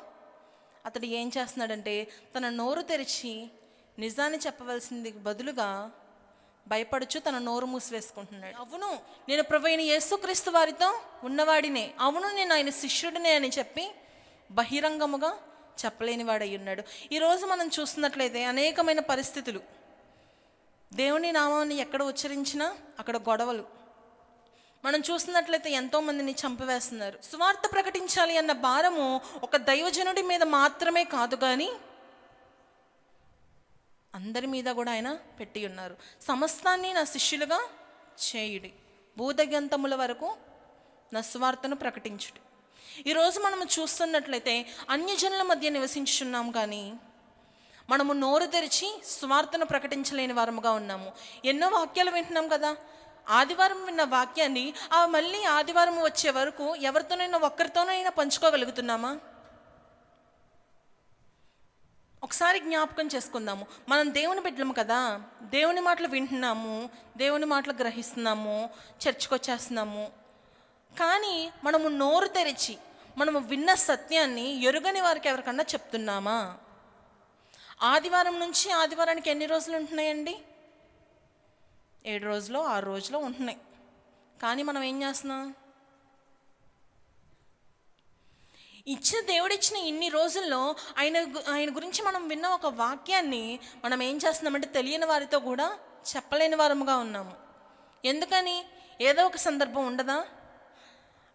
అతడు ఏం చేస్తున్నాడంటే, తన నోరు తెరిచి నిజాన్ని చెప్పవలసింది బదులుగా భయపడుచు తన నోరు మూసివేసుకుంటున్నాడు. అవును నేను ప్రభువైన యేసుక్రీస్తు వారితో ఉన్నవాడినే, అవును నేను ఆయన శిష్యుడినే అని చెప్పి బహిరంగముగా చెప్పలేని వాడై ఉన్నాడు. ఈరోజు మనం చూస్తున్నట్లయితే అనేకమైన పరిస్థితులు, దేవుని నామాన్ని ఎక్కడ ఉచ్చరించినా అక్కడ గొడవలు. మనం చూస్తున్నట్లయితే ఎంతోమందిని చంపివేస్తున్నారు. సువార్త ప్రకటించాలి అన్న భారము ఒక దైవజనుడి మీద మాత్రమే కాదు, కానీ అందరి మీద కూడా ఆయన పెట్టి ఉన్నారు. సమస్తాన్ని నా శిష్యులుగా చేయుడి, భూదగంతముల వరకు నా సువార్తను ప్రకటించుడి. ఈరోజు మనము చూస్తున్నట్లయితే అన్యజనుల మధ్య నివసించుచున్నాం, కానీ మనము నోరు తెరిచి సువార్తను ప్రకటించలేని వారముగా ఉన్నాము. ఎన్నో వాక్యాలు వింటున్నాం కదా, ఆదివారం విన్న వాక్యాన్ని మళ్ళీ ఆదివారం వచ్చే వరకు ఎవరితోనైనా ఒక్కరితోనైనా పంచుకోగలుగుతున్నామా? ఒకసారి జ్ఞాపకం చేసుకుందాము. మనం దేవుని బిడ్డలము కదా, దేవుని మాటలు వింటున్నాము, దేవుని మాటలు గ్రహిస్తున్నాము, చర్చికి వచ్చేస్తున్నాము. కానీ మనము నోరు తెరిచి మనము విన్న సత్యాన్ని ఎరుగని వారికి ఎవరికన్నా చెప్తున్నామా? ఆదివారం నుంచి ఆదివారానికి ఎన్ని రోజులు ఉంటున్నాయండి? 7 రోజులు 6 రోజులు ఉంటున్నాయి. కానీ మనం ఏం చేస్తున్నాం? ఇచ్చిన దేవుడిచ్చిన ఇన్ని రోజుల్లో ఆయన గురించి మనం విన్న ఒక వాక్యాన్ని మనం ఏం చేస్తున్నామంటే తెలియని వారితో కూడా చెప్పలేని వారముగా ఉన్నాము. ఎందుకని? ఏదో ఒక సందర్భం ఉండదా?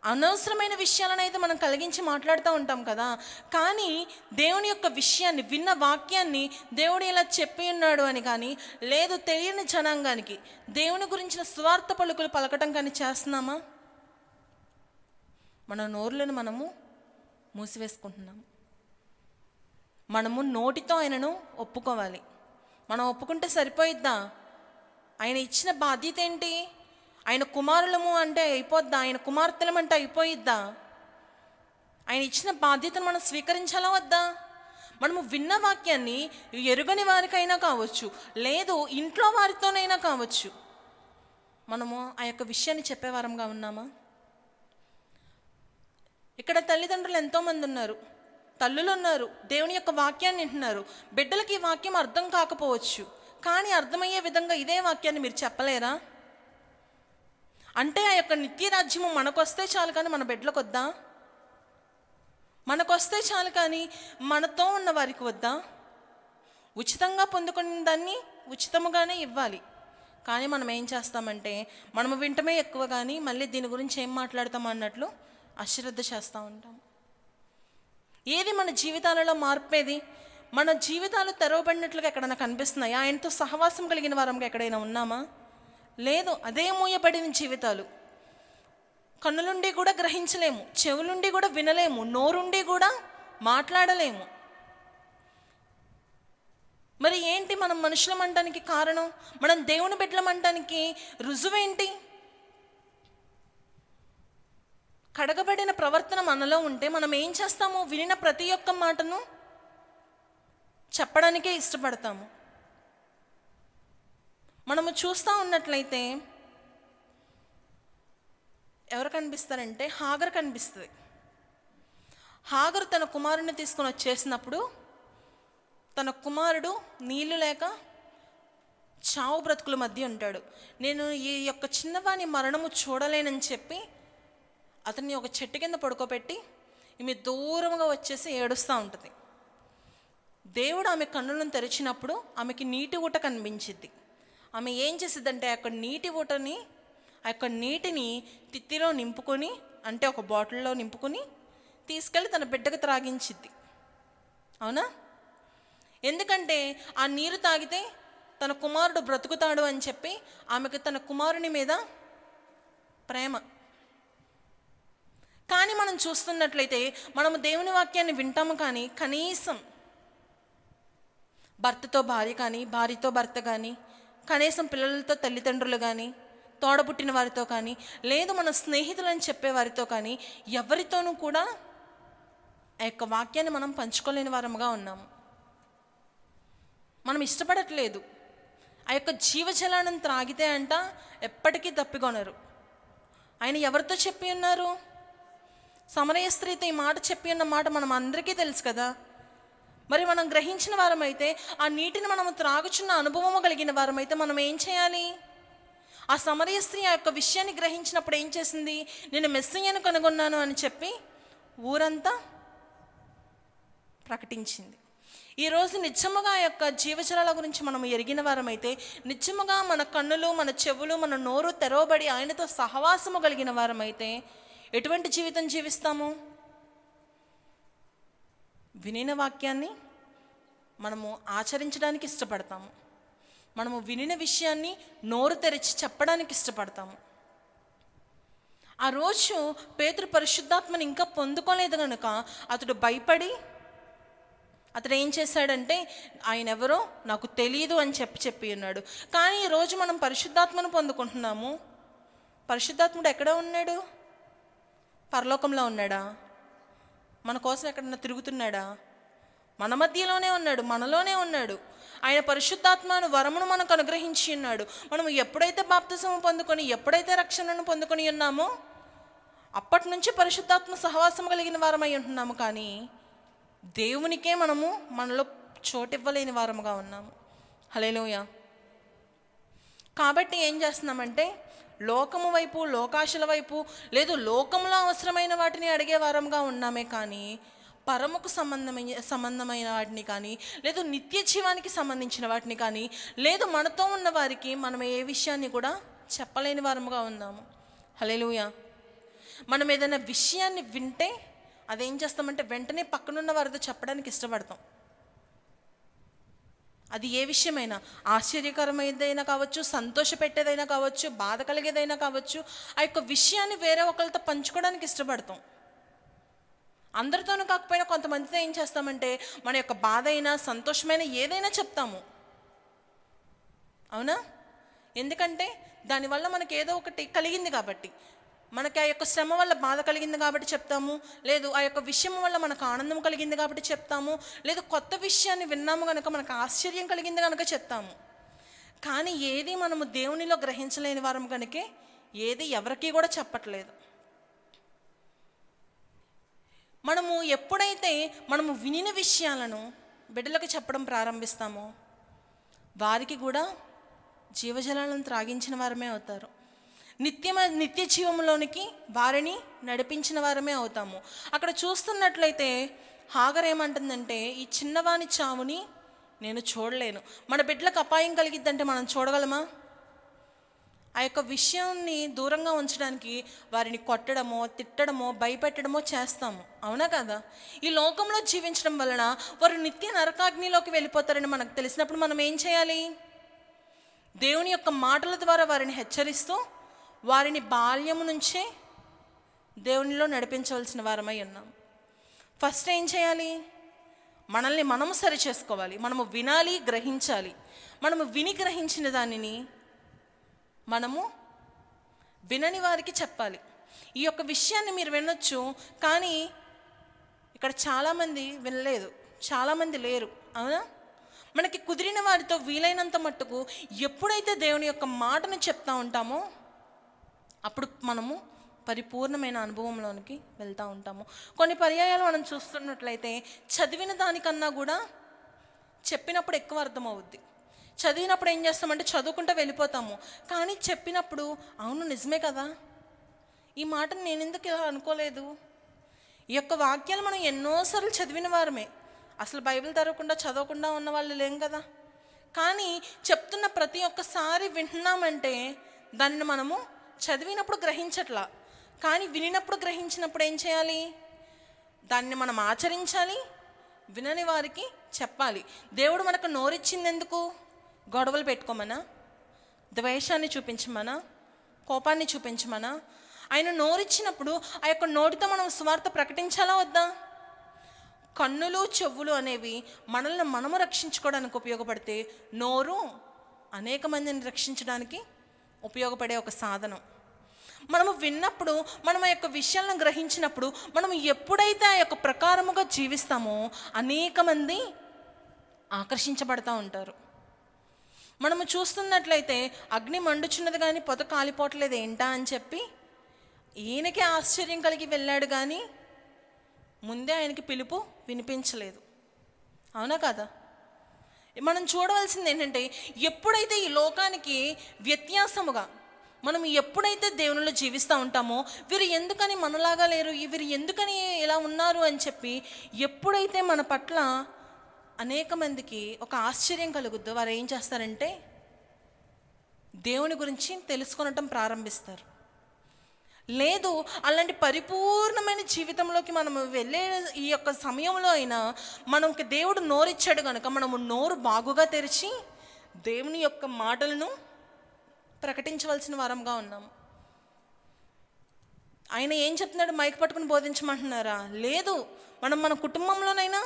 అనవసరమైన విషయాలను అయితే మనం కలిగించి మాట్లాడుతూ ఉంటాం కదా, కానీ దేవుని యొక్క విషయాన్ని విన్న వాక్యాన్ని దేవుడు ఇలా చెప్పి ఉన్నాడు అని కానీ, లేదు తెలియని జనాంగానికి దేవుని గురించిన స్వార్థ పలుకులు పలకటం కానీ చేస్తున్నామా? మన నోరులను మనము మూసివేసుకుంటున్నాము. మనము నోటితో ఆయనను ఒప్పుకోవాలి. మనం ఒప్పుకుంటే సరిపోయిద్దా? ఆయన ఇచ్చిన బాధ్యత ఏంటి? ఆయన కుమారులము అంటే అయిపోద్దా? ఆయన కుమార్తెలం అంటే అయిపోయిద్దా? ఆయన ఇచ్చిన బాధ్యతను మనం స్వీకరించాలా వద్దా? మనము విన్న వాక్యాన్ని ఎరుగని వారికైనా కావచ్చు, లేదు ఇంట్లో వారితోనైనా కావచ్చు, మనము ఆ యొక్క విషయాన్ని చెప్పేవారంగా ఉన్నామా? ఇక్కడ తల్లిదండ్రులు ఎంతోమంది ఉన్నారు, తల్లులు ఉన్నారు, దేవుని యొక్క వాక్యాన్ని వింటున్నారు. బిడ్డలకి ఈ వాక్యం అర్థం కాకపోవచ్చు, కానీ అర్థమయ్యే విధంగా ఇదే వాక్యాన్ని మీరు చెప్పలేరా? అంటే ఆ యొక్క నిత్యరాజ్యము మనకొస్తే చాలు, కానీ మన బిడ్డలకు వద్దా? మనకొస్తే చాలు, కానీ మనతో ఉన్న వారికి వద్దా? ఉచితంగా పొందుకున్న దాన్ని ఉచితముగానే ఇవ్వాలి, కానీ మనం ఏం చేస్తామంటే మనము వింటమే ఎక్కువ, కానీ మళ్ళీ దీని గురించి ఏం మాట్లాడతాం అన్నట్లు అశ్రద్ధ చేస్తూ ఉంటాం. ఏది మన జీవితాలలో మార్పేది? మన జీవితాలు తెరవబడినట్లుగా ఎక్కడైనా కనిపిస్తున్నాయా? ఆయనతో సహవాసం కలిగిన వారంగా ఎక్కడైనా ఉన్నామా? లేదు. అదే మూయబడిన జీవితాలు. కన్నులుండి కూడా గ్రహించలేము, చెవులుండి కూడా వినలేము, నోరుండి కూడా మాట్లాడలేము. మరి ఏంటి మనం మనుషులం అనడానికి కారణం? మనం దేవుని బిడ్డలం అనడానికి రుజువేంటి? కడగబడిన ప్రవర్తన మనలో ఉంటే మనం ఏం చేస్తాము? వినిన ప్రతి ఒక్క మాటను చెప్పడానికే ఇష్టపడతాము. మనము చూస్తూ ఉన్నట్లయితే ఎవరు కనిపిస్తారంటే హాగర్ కనిపిస్తుంది. హాగర్ తన కుమారుని తీసుకొని వచ్చేసినప్పుడు తన కుమారుడు నీళ్లు లేక చావు బ్రతుకుల మధ్య ఉంటాడు. నేను ఈ యొక్క చిన్నవాని మరణము చూడలేనని చెప్పి అతన్ని ఒక చెట్టు కింద పడుకోబెట్టి ఈమె దూరంగా వచ్చేసి ఏడుస్తూ ఉంటుంది. దేవుడు ఆమె కన్నులను తెరిచినప్పుడు ఆమెకి నీటి ఊట కనిపించింది. ఆమె ఏం చేసిద్దంటే ఆ యొక్క నీటిని తిత్తిలో నింపుకొని, అంటే ఒక బాటిల్లో నింపుకొని తీసుకెళ్ళి తన బిడ్డకు త్రాగించిద్ది. అవునా? ఎందుకంటే ఆ నీరు తాగితే తన కుమారుడు బ్రతుకుతాడు అని చెప్పి ఆమెకు తన కుమారుని మీద ప్రేమ. కానీ మనం చూస్తున్నట్లయితే మనము దేవుని వాక్యాన్ని వింటాము, కానీ కనీసం భర్తతో భార్య కానీ, భార్యతో భర్త కానీ, కనీసం పిల్లలతో తల్లిదండ్రులు కానీ, తోడబుట్టిన వారితో కానీ, లేదు మన స్నేహితులని చెప్పే వారితో కానీ ఎవరితోనూ కూడా ఆ యొక్క వాక్యాన్ని మనం పంచుకోలేని వారముగా ఉన్నాము. మనం ఇష్టపడట్లేదు. ఆ యొక్క జీవజలాన్ని త్రాగితే అంట ఎప్పటికీ తప్పికొనరు. ఆయన ఎవరితో చెప్పి ఉన్నారు? సమరయ స్త్రీతో ఈ మాట చెప్పి ఉన్న మాట మనం అందరికీ తెలుసు కదా. మరి మనం గ్రహించిన వారమైతే, ఆ నీటిని మనము త్రాగుచున్న అనుభవము కలిగిన వారమైతే మనం ఏం చేయాలి? ఆ సమరయ స్త్రీ ఆ యొక్క విషయాన్ని గ్రహించినప్పుడు ఏం చేసింది? నేను మెస్సయ్యను కనుగొన్నాను అని చెప్పి ఊరంతా ప్రకటించింది. ఈరోజు నిజముగా ఆ యొక్క జీవజలాల గురించి మనం ఎరిగిన వారమైతే, నిజముగా మన కన్నులు, మన చెవులు, మన నోరు తెరవబడి ఆయనతో సహవాసము కలిగిన వారమైతే ఎటువంటి జీవితం జీవిస్తాము? వినిన వాక్యాన్ని మనము ఆచరించడానికి ఇష్టపడతాము. మనము వినిన విషయాన్ని నోరు తెరిచి చెప్పడానికి ఇష్టపడతాము. ఆ రోజు పేతురు పరిశుద్ధాత్మని ఇంకా పొందుకోలేదు కనుక అతడు భయపడి అతడు ఏం చేశాడంటే, ఆయన ఎవరో నాకు తెలియదు అని చెప్పి ఉన్నాడు. కానీ ఈరోజు మనం పరిశుద్ధాత్మను పొందుకుంటున్నాము. పరిశుద్ధాత్ముడు ఎక్కడ ఉన్నాడు? పరలోకంలో ఉన్నాడా? మన కోసం ఎక్కడన్నా తిరుగుతున్నాడా? మన మధ్యలోనే ఉన్నాడు, మనలోనే ఉన్నాడు. ఆయన పరిశుద్ధాత్మను వరమును మనకు అనుగ్రహించి ఉన్నాడు. మనం ఎప్పుడైతే బాప్తిసము పొందుకొని, ఎప్పుడైతే రక్షణను పొందుకొని ఉన్నామో అప్పటి నుంచి పరిశుద్ధాత్మ సహవాసం కలిగిన వారమై ఉంటున్నాము. కానీ దేవునికే మనము మనలో చోటివ్వలేని వారముగా ఉన్నాము. హల్లెలూయా. కాబట్టి ఏం చేస్తున్నామంటే లోకము వైపు, లోకాశల వైపు, లేదు లోకంలో అవసరమైన వాటిని అడిగే వారంగా ఉన్నామే, కానీ పరముకు సంబంధమైన వాటిని కానీ, లేదు నిత్య జీవానికి సంబంధించిన వాటిని కానీ, లేదు మనతో ఉన్న వారికి మనం ఏ విషయాన్ని కూడా చెప్పలేని వారముగా ఉన్నాము. హల్లెలూయా. మనం ఏదైనా విషయాన్ని వింటే అదేం చేస్తామంటే వెంటనే పక్కనున్న వారితో చెప్పడానికి ఇష్టపడతాం. అది ఏ విషయమైనా, ఆశ్చర్యకరమైనదైనా కావచ్చు, సంతోషపెట్టేదైనా కావచ్చు, బాధ కలిగేదైనా కావచ్చు, ఆ యొక్క విషయాన్ని వేరే ఒకరితో పంచుకోవడానికి ఇష్టపడతాం. అందరితోనూ కాకపోయినా కొంతమందితో ఏం చేస్తామంటే మన యొక్క బాధ అయినా, సంతోషమైన ఏదైనా చెప్తాము. అవునా? ఎందుకంటే దానివల్ల మనకి ఏదో ఒకటి కలిగింది కాబట్టి. మనకి ఆ యొక్క శ్రమ వల్ల బాధ కలిగింది కాబట్టి చెప్తాము, లేదు ఆ యొక్క విషయం వల్ల మనకు ఆనందం కలిగింది కాబట్టి చెప్తాము, లేదు కొత్త విషయాన్ని విన్నాము కనుక మనకు ఆశ్చర్యం కలిగింది కనుక చెప్తాము. కానీ ఏది మనము దేవునిలో గ్రహించలేని వారం కనుకే ఏది ఎవరికీ కూడా చెప్పట్లేదు. మనము ఎప్పుడైతే మనము వినిన విషయాలను బిడ్డలకు చెప్పడం ప్రారంభిస్తామో వారికి కూడా జీవజలాలను త్రాగించిన వారమే అవుతారు. నిత్య జీవంలోనికి వారిని నడిపించిన వారమే అవుతాము. అక్కడ చూస్తున్నట్లయితే హాగర్ ఏమంటుందంటే, ఈ చిన్నవాని చావుని నేను చూడలేను. మన బిడ్డలకు అపాయం కలిగిద్దంటే మనం చూడగలమా? ఆ యొక్క విషయాన్ని దూరంగా ఉంచడానికి వారిని కొట్టడమో, తిట్టడమో, భయపెట్టడమో చేస్తాము. అవునా కదా? ఈ లోకంలో జీవించడం వలన వారు నిత్య నరకాగ్నిలోకి వెళ్ళిపోతారని మనకు తెలిసినప్పుడు మనం ఏం చేయాలి? దేవుని యొక్క మాటల ద్వారా వారిని హెచ్చరిస్తూ వారిని బాల్యము నుంచే దేవునిలో నడిపించవలసిన వారమై ఉన్నాం. ఫస్ట్ ఏం చేయాలి? మనల్ని మనము సరి చేసుకోవాలి. మనము వినాలి, గ్రహించాలి. మనము విని గ్రహించిన దానిని మనము వినని వారికి చెప్పాలి. ఈ యొక్క విషయాన్ని మీరు వినొచ్చు, కానీ ఇక్కడ చాలామంది వినలేదు, చాలామంది లేరు. అవునా? మనకి కుదిరిన వారితో వీలైనంత మట్టుకు ఎప్పుడైతే దేవుని యొక్క మాటను చెప్తా ఉంటామో అప్పుడు మనము పరిపూర్ణమైన అనుభవంలోనికి వెళ్తూ ఉంటాము. కొన్ని పర్యాయాలు మనం చూస్తున్నట్లయితే చదివిన దానికన్నా కూడా చెప్పినప్పుడు ఎక్కువ అర్థమవుద్ది. చదివినప్పుడు ఏం చేస్తామంటే చదువుకుంటూ వెళ్ళిపోతాము, కానీ చెప్పినప్పుడు అవును నిజమే కదా, ఈ మాటను నేను ఎందుకు ఇలా అనుకోలేదు. ఈ యొక్క వాక్యాలు మనం ఎన్నోసార్లు చదివిన వారమే, అసలు బైబిల్ చదవకుండా ఉన్న వాళ్ళు లేం కదా. కానీ చెప్తున్న ప్రతి ఒక్కసారి వింటున్నామంటే దాన్ని మనము చదివినప్పుడు గ్రహించట్లా, కానీ వినినప్పుడు గ్రహించినప్పుడు ఏం చేయాలి? దాన్ని మనం ఆచరించాలి, వినని వారికి చెప్పాలి. దేవుడు మనకు నోరిచ్చింది ఎందుకు? గొడవలు పెట్టుకోమనా, ద్వేషాన్ని చూపించమనా, కోపాన్ని చూపించమనా? ఆయన నోరిచ్చినప్పుడు ఆ యొక్క నోటితో మనం సువార్త ప్రకటించాలా వద్దా? కన్నులు చెవులు అనేవి మనల్ని మనము రక్షించుకోవడానికి ఉపయోగపడితే నోరు అనేక మందిని రక్షించడానికి ఉపయోగపడే ఒక సాధనం. మనము విన్నప్పుడు, మనం ఆ యొక్క విషయాలను గ్రహించినప్పుడు, మనం ఎప్పుడైతే ఆ యొక్క ప్రకారముగా జీవిస్తామో అనేక మంది ఆకర్షించబడతా ఉంటారు. మనము చూస్తున్నట్లయితే అగ్ని మండుచున్నది కానీ పొద కాలిపోవట్లేదు ఏంటా అని చెప్పి ఈయనకే ఆశ్చర్యం కలిగి వెళ్ళాడు, కానీ ముందే ఆయనకి పిలుపు వినిపించలేదు. అవునా కదా? మనం చూడవలసింది ఏంటంటే ఎప్పుడైతే ఈ లోకానికి వ్యత్యాసముగా మనం ఎప్పుడైతే దేవునిలో జీవిస్తూ ఉంటామో వీరు ఎందుకని మనలాగా లేరు, వీరు ఎందుకని ఇలా ఉన్నారు అని చెప్పి ఎప్పుడైతే మన పట్ల అనేక మందికి ఒక ఆశ్చర్యం కలుగుద్దో వారు ఏం చేస్తారంటే దేవుని గురించి తెలుసుకొనటం ప్రారంభిస్తారు. లేదు, అలాంటి పరిపూర్ణమైన జీవితంలోకి మనము వెళ్ళే ఈ యొక్క సమయంలో అయినా మనకి దేవుడు నోరిచ్చాడు కనుక మనము నోరు బాగుగా తెరిచి దేవుని యొక్క మాటలను ప్రకటించవలసిన వారంగా ఉన్నాము. ఆయన ఏం చెప్తున్నాడు? మైక్ పట్టుకుని బోధించమంటున్నారా? లేదు, మనం మన కుటుంబంలోనైనా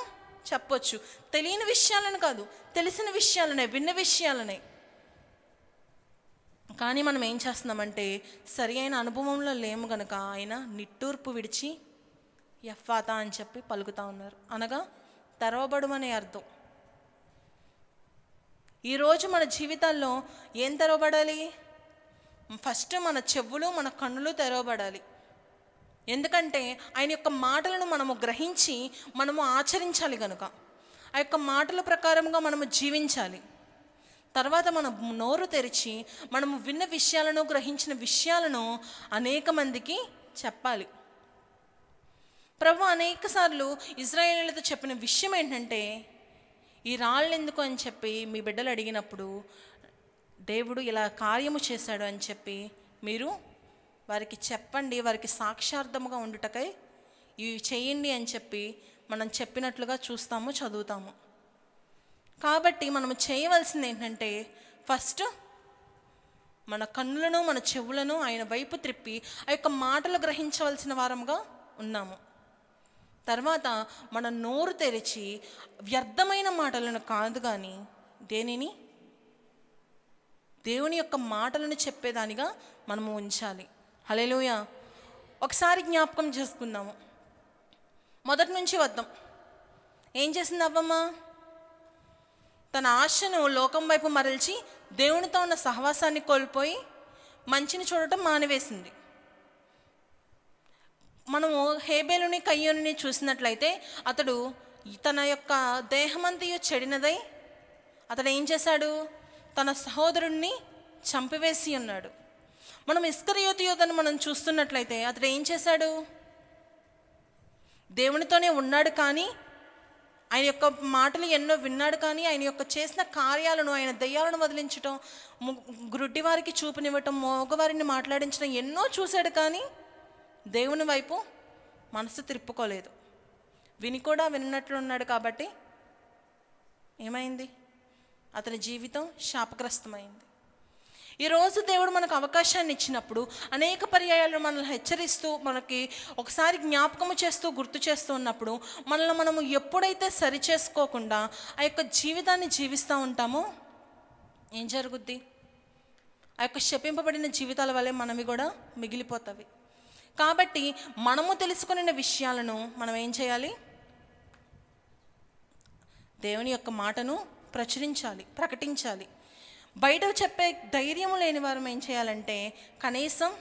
చెప్పొచ్చు. తెలియని విషయాలను కాదు, తెలిసిన విషయాలనే, విన్న విషయాలనే. కానీ మనం ఏం చేస్తున్నామంటే సరి అయిన అనుభవంలో లేము గనక ఆయన నిట్టూర్పు విడిచి ఎఫ్ఫాతా అని చెప్పి పలుకుతూ ఉన్నారు, అనగా తెరవబడుమనే అర్థం. ఈరోజు మన జీవితాల్లో ఏం తెరవబడాలి? ఫస్ట్ మన చెవులు, మన కన్నులు తెరవబడాలి. ఎందుకంటే ఆయన యొక్క మాటలను మనము గ్రహించి మనము ఆచరించాలి కనుక ఆ యొక్క మాటల ప్రకారంగా మనము జీవించాలి. తర్వాత మనం నోరు తెరిచి మనము విన్న విషయాలను, గ్రహించిన విషయాలను అనేక మందికి చెప్పాలి. ప్రభు అనేక సార్లు ఇశ్రాయేలీయులతో చెప్పిన విషయం ఏంటంటే, ఈ రాళ్ళు ఎందుకు అని చెప్పి మీ బిడ్డలు అడిగినప్పుడు దేవుడు ఇలా కార్యము చేశాడు అని చెప్పి మీరు వారికి చెప్పండి, వారికి సాక్షార్థముగా ఉండుటకై ఇవి చేయండి అని చెప్పి మనం చెప్పినట్లుగా చూస్తాము, చదువుతాము. కాబట్టి మనము చేయవలసింది ఏంటంటే ఫస్ట్ మన కన్నులను, మన చెవులను ఆయన వైపు త్రిప్పి ఆ యొక్క మాటలు గ్రహించవలసిన వారంగా ఉన్నాము. తర్వాత మన నోరు తెరిచి వ్యర్థమైన మాటలను కాదు కానీ దేనిని, దేవుని యొక్క మాటలను చెప్పేదానిగా మనము ఉంచాలి. హల్లెలూయా. ఒకసారి జ్ఞాపకం చేసుకుందాము. మొదటి నుంచి వద్దాం. ఏం చేసింది అవ్వమ్మ? తన ఆశను లోకం వైపు మరల్చి దేవునితో ఉన్న సహవాసాన్ని కోల్పోయి మంచిని చూడటం మానివేసింది. మనము హేబేలుని, కయ్యూని చూసినట్లయితే అతడు తన యొక్క దేహమంతయు చెడినదై అతడు ఏం చేశాడు? తన సహోదరుణ్ణి చంపివేసి ఉన్నాడు. మనం ఇస్కరియోతు యోధను మనం చూస్తున్నట్లయితే అతడు ఏం చేశాడు? దేవునితోనే ఉన్నాడు, కానీ ఆయన యొక్క మాటలు ఎన్నో విన్నాడు, కానీ ఆయన యొక్క చేసిన కార్యాలను, ఆయన దయ్యాలను వదిలించటం, గ్రుడ్డివారికి చూపునివ్వటం, మగవారిని మాట్లాడించడం ఎన్నో చూశాడు, కానీ దేవుని వైపు మనసు తిప్పుకోలేదు. విని కూడా విన్నట్లున్నాడు కాబట్టి ఏమైంది? అతని జీవితం శాపగ్రస్తమైంది. ఈరోజు దేవుడు మనకు అవకాశాన్ని ఇచ్చినప్పుడు అనేక పర్యాయాలను మనల్ని హెచ్చరిస్తూ, మనకి ఒకసారి జ్ఞాపకము చేస్తూ, గుర్తు చేస్తూ ఉన్నప్పుడు మనల్ని మనము ఎప్పుడైతే సరి చేసుకోకుండా ఆ యొక్క జీవితాన్ని జీవిస్తూ ఉంటామో ఏం జరుగుద్ది? ఆ యొక్క శపింపబడిన జీవితాల వల్లే మనవి కూడా మిగిలిపోతాయి. కాబట్టి మనము తెలుసుకున్న విషయాలను మనం ఏం చేయాలి? దేవుని యొక్క మాటను ప్రకటించాలి. బయట చెప్పే ధైర్యం లేని వారు ఏం చేయాలంటే కనీసం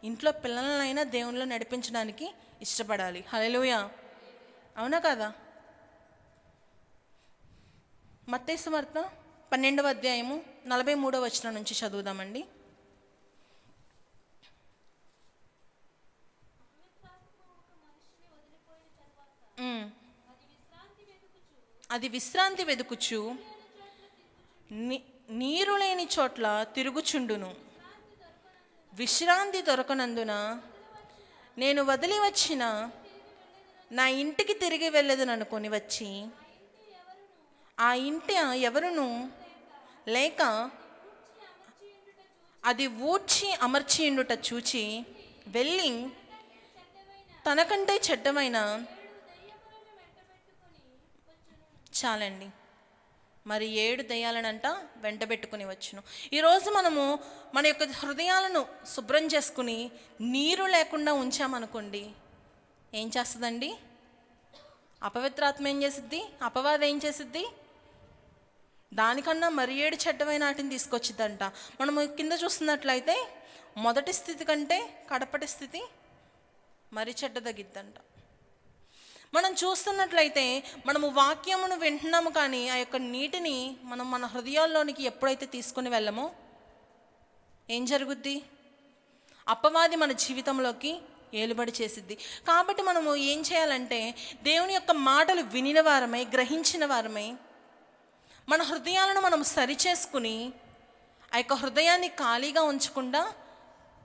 ఇంట్లో పిల్లలనైనా దేవునిలో నడిపించడానికి ఇష్టపడాలి. హల్లెలూయా, అవునా కదా? మత్తయి సువార్త 12వ అధ్యాయము 43వ వచనం నుంచి చదువుదామండి. అది విశ్రాంతి వెదుకుచు నీరు లేని చోట్ల తిరుగుచుండును. విశ్రాంతి దొరకనందున నేను వదిలి వచ్చిన నా ఇంటికి తిరిగి వెళ్ళేదననుకొని వచ్చి ఆ ఇంటి ఎవరును లేక అది ఊడ్చి అమర్చియుండుట చూచి వెళ్ళి తనకంటే చెడ్డమైన చాలండి మరి 7 దయ్యాలనంట వెంటబెట్టుకుని వచ్చును. ఈరోజు మనము మన యొక్క హృదయాలను శుభ్రం చేసుకుని నీరు లేకుండా ఉంచామనుకోండి, ఏం చేస్తుందండి? అపవిత్రాత్మ ఏం చేసిద్ది? అపవాదం ఏం చేసిద్ది? దానికన్నా మరి 7 చెడ్డమైన వాటిని తీసుకొచ్చిద్దంట. మనము కింద చూస్తున్నట్లయితే మొదటి స్థితి కంటే కడపటి స్థితి మరి చెడ్డదగిద్దంట. మనం చూస్తున్నట్లయితే మనము వాక్యమును వింటున్నాము, కానీ ఆ యొక్క నీటిని మనం మన హృదయాల్లోనికి ఎప్పుడైతే తీసుకుని వెళ్ళమో ఏం జరుగుద్ది? అపవాది మన జీవితంలోకి ఏలుబడి చేసిద్ది. కాబట్టి మనము ఏం చేయాలంటే దేవుని యొక్క మాటలు వినిన వారమై, గ్రహించిన వారమై మన హృదయాలను మనం సరిచేసుకుని ఆ యొక్క హృదయాన్ని ఖాళీగా ఉంచకుండా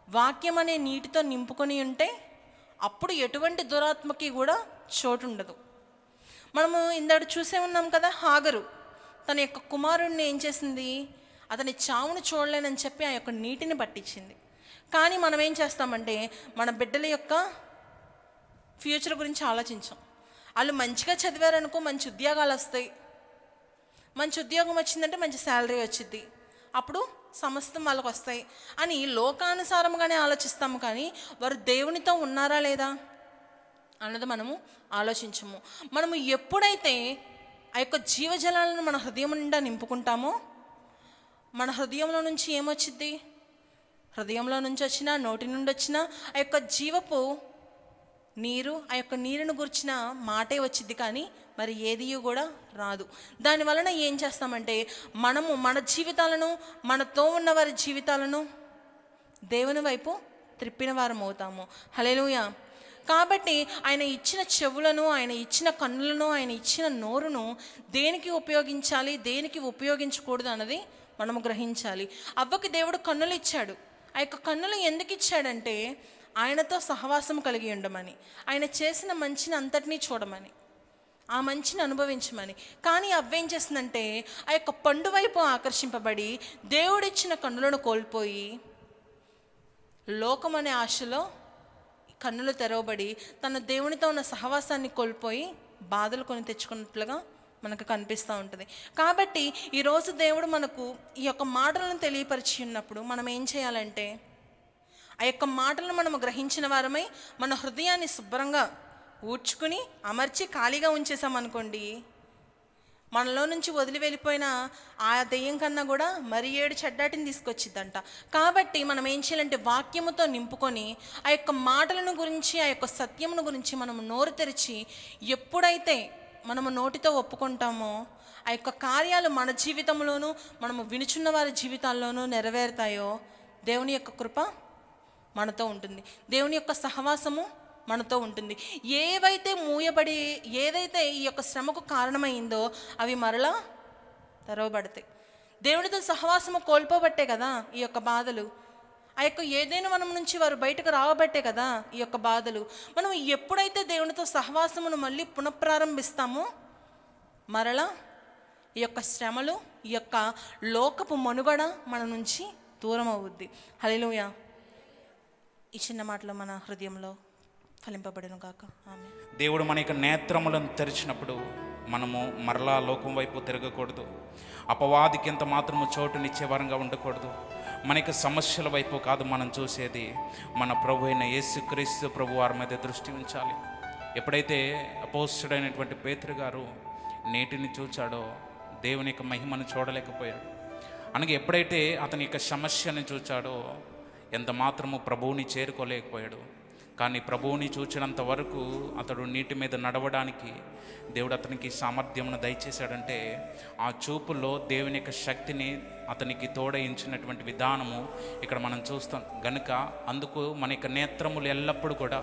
వాక్యం అనే నీటితో నింపుకొని ఉంటే అప్పుడు ఎటువంటి దురాత్మకి కూడా చోటు ఉండదు. మనము ఇందాక చూసే ఉన్నాం కదా, హాగరు తన యొక్క కుమారుణ్ణి ఏం చేసింది? అతని చావును చూడలేనని చెప్పి ఆ యొక్క నీటిని పట్టించింది. కానీ మనం ఏం చేస్తామంటే మన బిడ్డల యొక్క ఫ్యూచర్ గురించి ఆలోచించాం. వాళ్ళు మంచిగా చదివారనుకో మంచి ఉద్యోగాలు వస్తాయి, మంచి ఉద్యోగం వచ్చిందంటే మంచి శాలరీ వచ్చింది, అప్పుడు సమస్తం వాళ్ళకు వస్తాయి అని లోకానుసారంగానే ఆలోచిస్తాము. కానీ వారు దేవునితో ఉన్నారా లేదా అన్నది మనము ఆలోచించము. మనము ఎప్పుడైతే ఆ యొక్క జీవజలాలను మన హృదయం నిండా నింపుకుంటామో మన హృదయంలో నుంచి ఏమొచ్చిద్ది? హృదయంలో నుంచి వచ్చినా, నోటి నుండి వచ్చినా ఆ యొక్క జీవపు నీరు, ఆ యొక్క నీరును గురించిన మాటే వచ్చిద్ది, కానీ మరి ఏది కూడా రాదు. దానివలన ఏం చేస్తామంటే మనము మన జీవితాలను, మనతో ఉన్న వారి జీవితాలను దేవుని వైపు త్రిప్పిన వారం అవుతాము. హల్లెలూయా. కాబట్టి ఆయన ఇచ్చిన చెవులను, ఆయన ఇచ్చిన కన్నులను, ఆయన ఇచ్చిన నోరును దేనికి ఉపయోగించాలి, దేనికి ఉపయోగించకూడదు అన్నది మనము గ్రహించాలి. అవ్వకి దేవుడు కన్నులు ఇచ్చాడు. ఆ యొక్క కన్నులు ఎందుకు ఇచ్చాడంటే ఆయనతో సహవాసం కలిగి ఉండమని, ఆయన చేసిన మంచిని అంతటినీ చూడమని, ఆ మంచిని అనుభవించమని. కానీ అవ్వేం చేస్తుందంటే ఆ యొక్క పండు వైపు ఆకర్షింపబడి దేవుడిచ్చిన కన్నులను కోల్పోయి లోకం అనే ఆశలో కన్నులు తెరవబడి తన దేవునితో ఉన్న సహవాసాన్ని కోల్పోయి బాధలు కొని తెచ్చుకున్నట్లుగా మనకు కనిపిస్తూ ఉంటుంది. కాబట్టి ఈరోజు దేవుడు మనకు ఈ యొక్క మాటలను తెలియపరిచి ఉన్నప్పుడు మనం ఏం చేయాలంటే ఆ యొక్క మాటలను మనము గ్రహించిన వారమై మన హృదయాన్ని శుభ్రంగా ఊడ్చుకుని అమర్చి ఖాళీగా ఉంచేసామనుకోండి, మనలో నుంచి వదిలి వెళ్ళిపోయిన ఆ దెయ్యం కన్నా కూడా మరి 7 చెడ్డాటిని తీసుకొచ్చిద్దంట. కాబట్టి మనం ఏం చేయాలంటే వాక్యముతో నింపుకొని ఆ యొక్క మాటలను గురించి, ఆ యొక్క సత్యమును గురించి మనము నోరు తెరిచి ఎప్పుడైతే మనము నోటితో ఒప్పుకుంటామో ఆ యొక్క కార్యాలు మన జీవితంలోనూ, మనము వినుచున్న వారి జీవితాల్లోనూ నెరవేరుతాయో దేవుని యొక్క కృప మనతో ఉంటుంది, దేవుని యొక్క సహవాసము మనతో ఉంటుంది. ఏవైతే మూయబడి ఏదైతే ఈ యొక్క శ్రమకు కారణమైందో అవి మరలా తెరవబడతాయి. దేవునితో సహవాసము కోల్పోబట్టే కదా ఈ యొక్క బాధలు. ఆ యొక్క ఏదైనా మనం నుంచి వారు బయటకు రావబట్టే కదా ఈ యొక్క బాధలు. మనం ఎప్పుడైతే దేవునితో సహవాసమును మళ్ళీ పునఃప్రారంభిస్తామో మరలా ఈ యొక్క శ్రమలు, ఈ యొక్క లోకపు మనుగడ మన నుంచి దూరం అవుద్ది. హల్లెలూయా. ఈ చిన్న మాటలో మన హృదయంలో ఫలింపబడును గాక. ఆమేన్. దేవుడు మన యొక్క నేత్రములను తెరిచినప్పుడు మనము మరలా లోకం వైపు తిరగకూడదు. అపవాదికి ఎంత మాత్రము చోటునిచ్చే వారంగా ఉండకూడదు. మనకి సమస్యల వైపు కాదు మనం చూసేది, మన ప్రభు అయిన యేసుక్రీస్తు ప్రభు వారి మీద దృష్టి ఉంచాలి. ఎప్పుడైతే అపోస్తుడైనటువంటి పేతురు గారు నీటిని చూచాడో దేవుని యొక్క మహిమను చూడలేకపోయాడు. అనగా ఎప్పుడైతే అతని యొక్క సమస్యను చూచాడో ఎంత మాత్రము ప్రభువుని చేరుకోలేకపోయాడు. కానీ ప్రభువుని చూచినంత వరకు అతడు నీటి మీద నడవడానికి దేవుడు అతనికి సామర్థ్యమును దయచేశాడంటే ఆ చూపులో దేవుని యొక్క శక్తిని అతనికి తోడయించినటువంటి విధానము ఇక్కడ మనం చూస్తాం. గనుక అందుకు మన యొక్క నేత్రములు ఎల్లప్పుడూ కూడా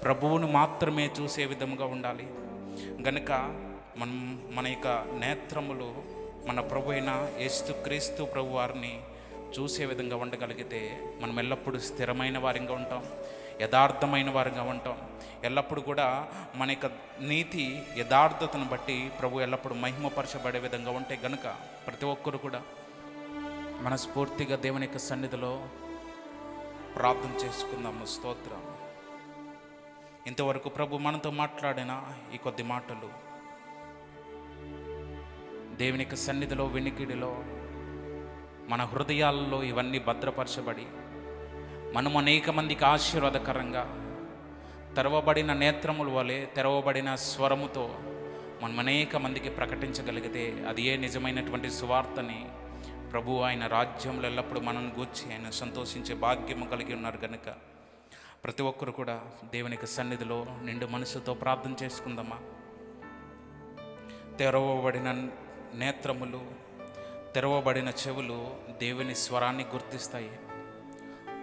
ప్రభువును మాత్రమే చూసే విధముగా ఉండాలి. గనుక మన యొక్క నేత్రములు మన ప్రభు అయిన యేసుక్రీస్తు ప్రభు వారిని చూసే విధంగా ఉండగలిగితే మనం ఎల్లప్పుడూ స్థిరమైన వారిగా ఉంటాం, యథార్థమైన వారిగా ఉంటాం. ఎల్లప్పుడూ కూడా మన యొక్క నీతి యథార్థతను బట్టి ప్రభు ఎల్లప్పుడూ మహిమపరచబడే విధంగా ఉంటే గనుక ప్రతి ఒక్కరు కూడా మనస్ఫూర్తిగా దేవుని యొక్క సన్నిధిలో ప్రార్థన చేసుకుందాము. స్తోత్రం. ఇంతవరకు ప్రభు మనతో మాట్లాడిన ఈ కొద్ది మాటలు దేవుని యొక్క సన్నిధిలో వినికిడిలో మన హృదయాల్లో ఇవన్నీ భద్రపరచబడి మనం అనేక మందికి ఆశీర్వాదకరంగా తెరవబడిన నేత్రముల వలె తెరవబడిన స్వరముతో మనం అనేక మందికి ప్రకటించగలిగితే అది ఏ నిజమైనటువంటి సువార్తని ప్రభు ఆయన రాజ్యంలో ఎల్లప్పుడూ మనం గూర్చి ఆయన సంతోషించే భాగ్యము కలిగి ఉన్నారు. కనుక ప్రతి ఒక్కరు కూడా దేవుని యొక్క సన్నిధిలో నిండు మనసుతో ప్రార్థన చేసుకుందామా. తెరవబడిన నేత్రములు, తెరవబడిన చెవులు దేవుని స్వరాన్ని గుర్తిస్తాయి.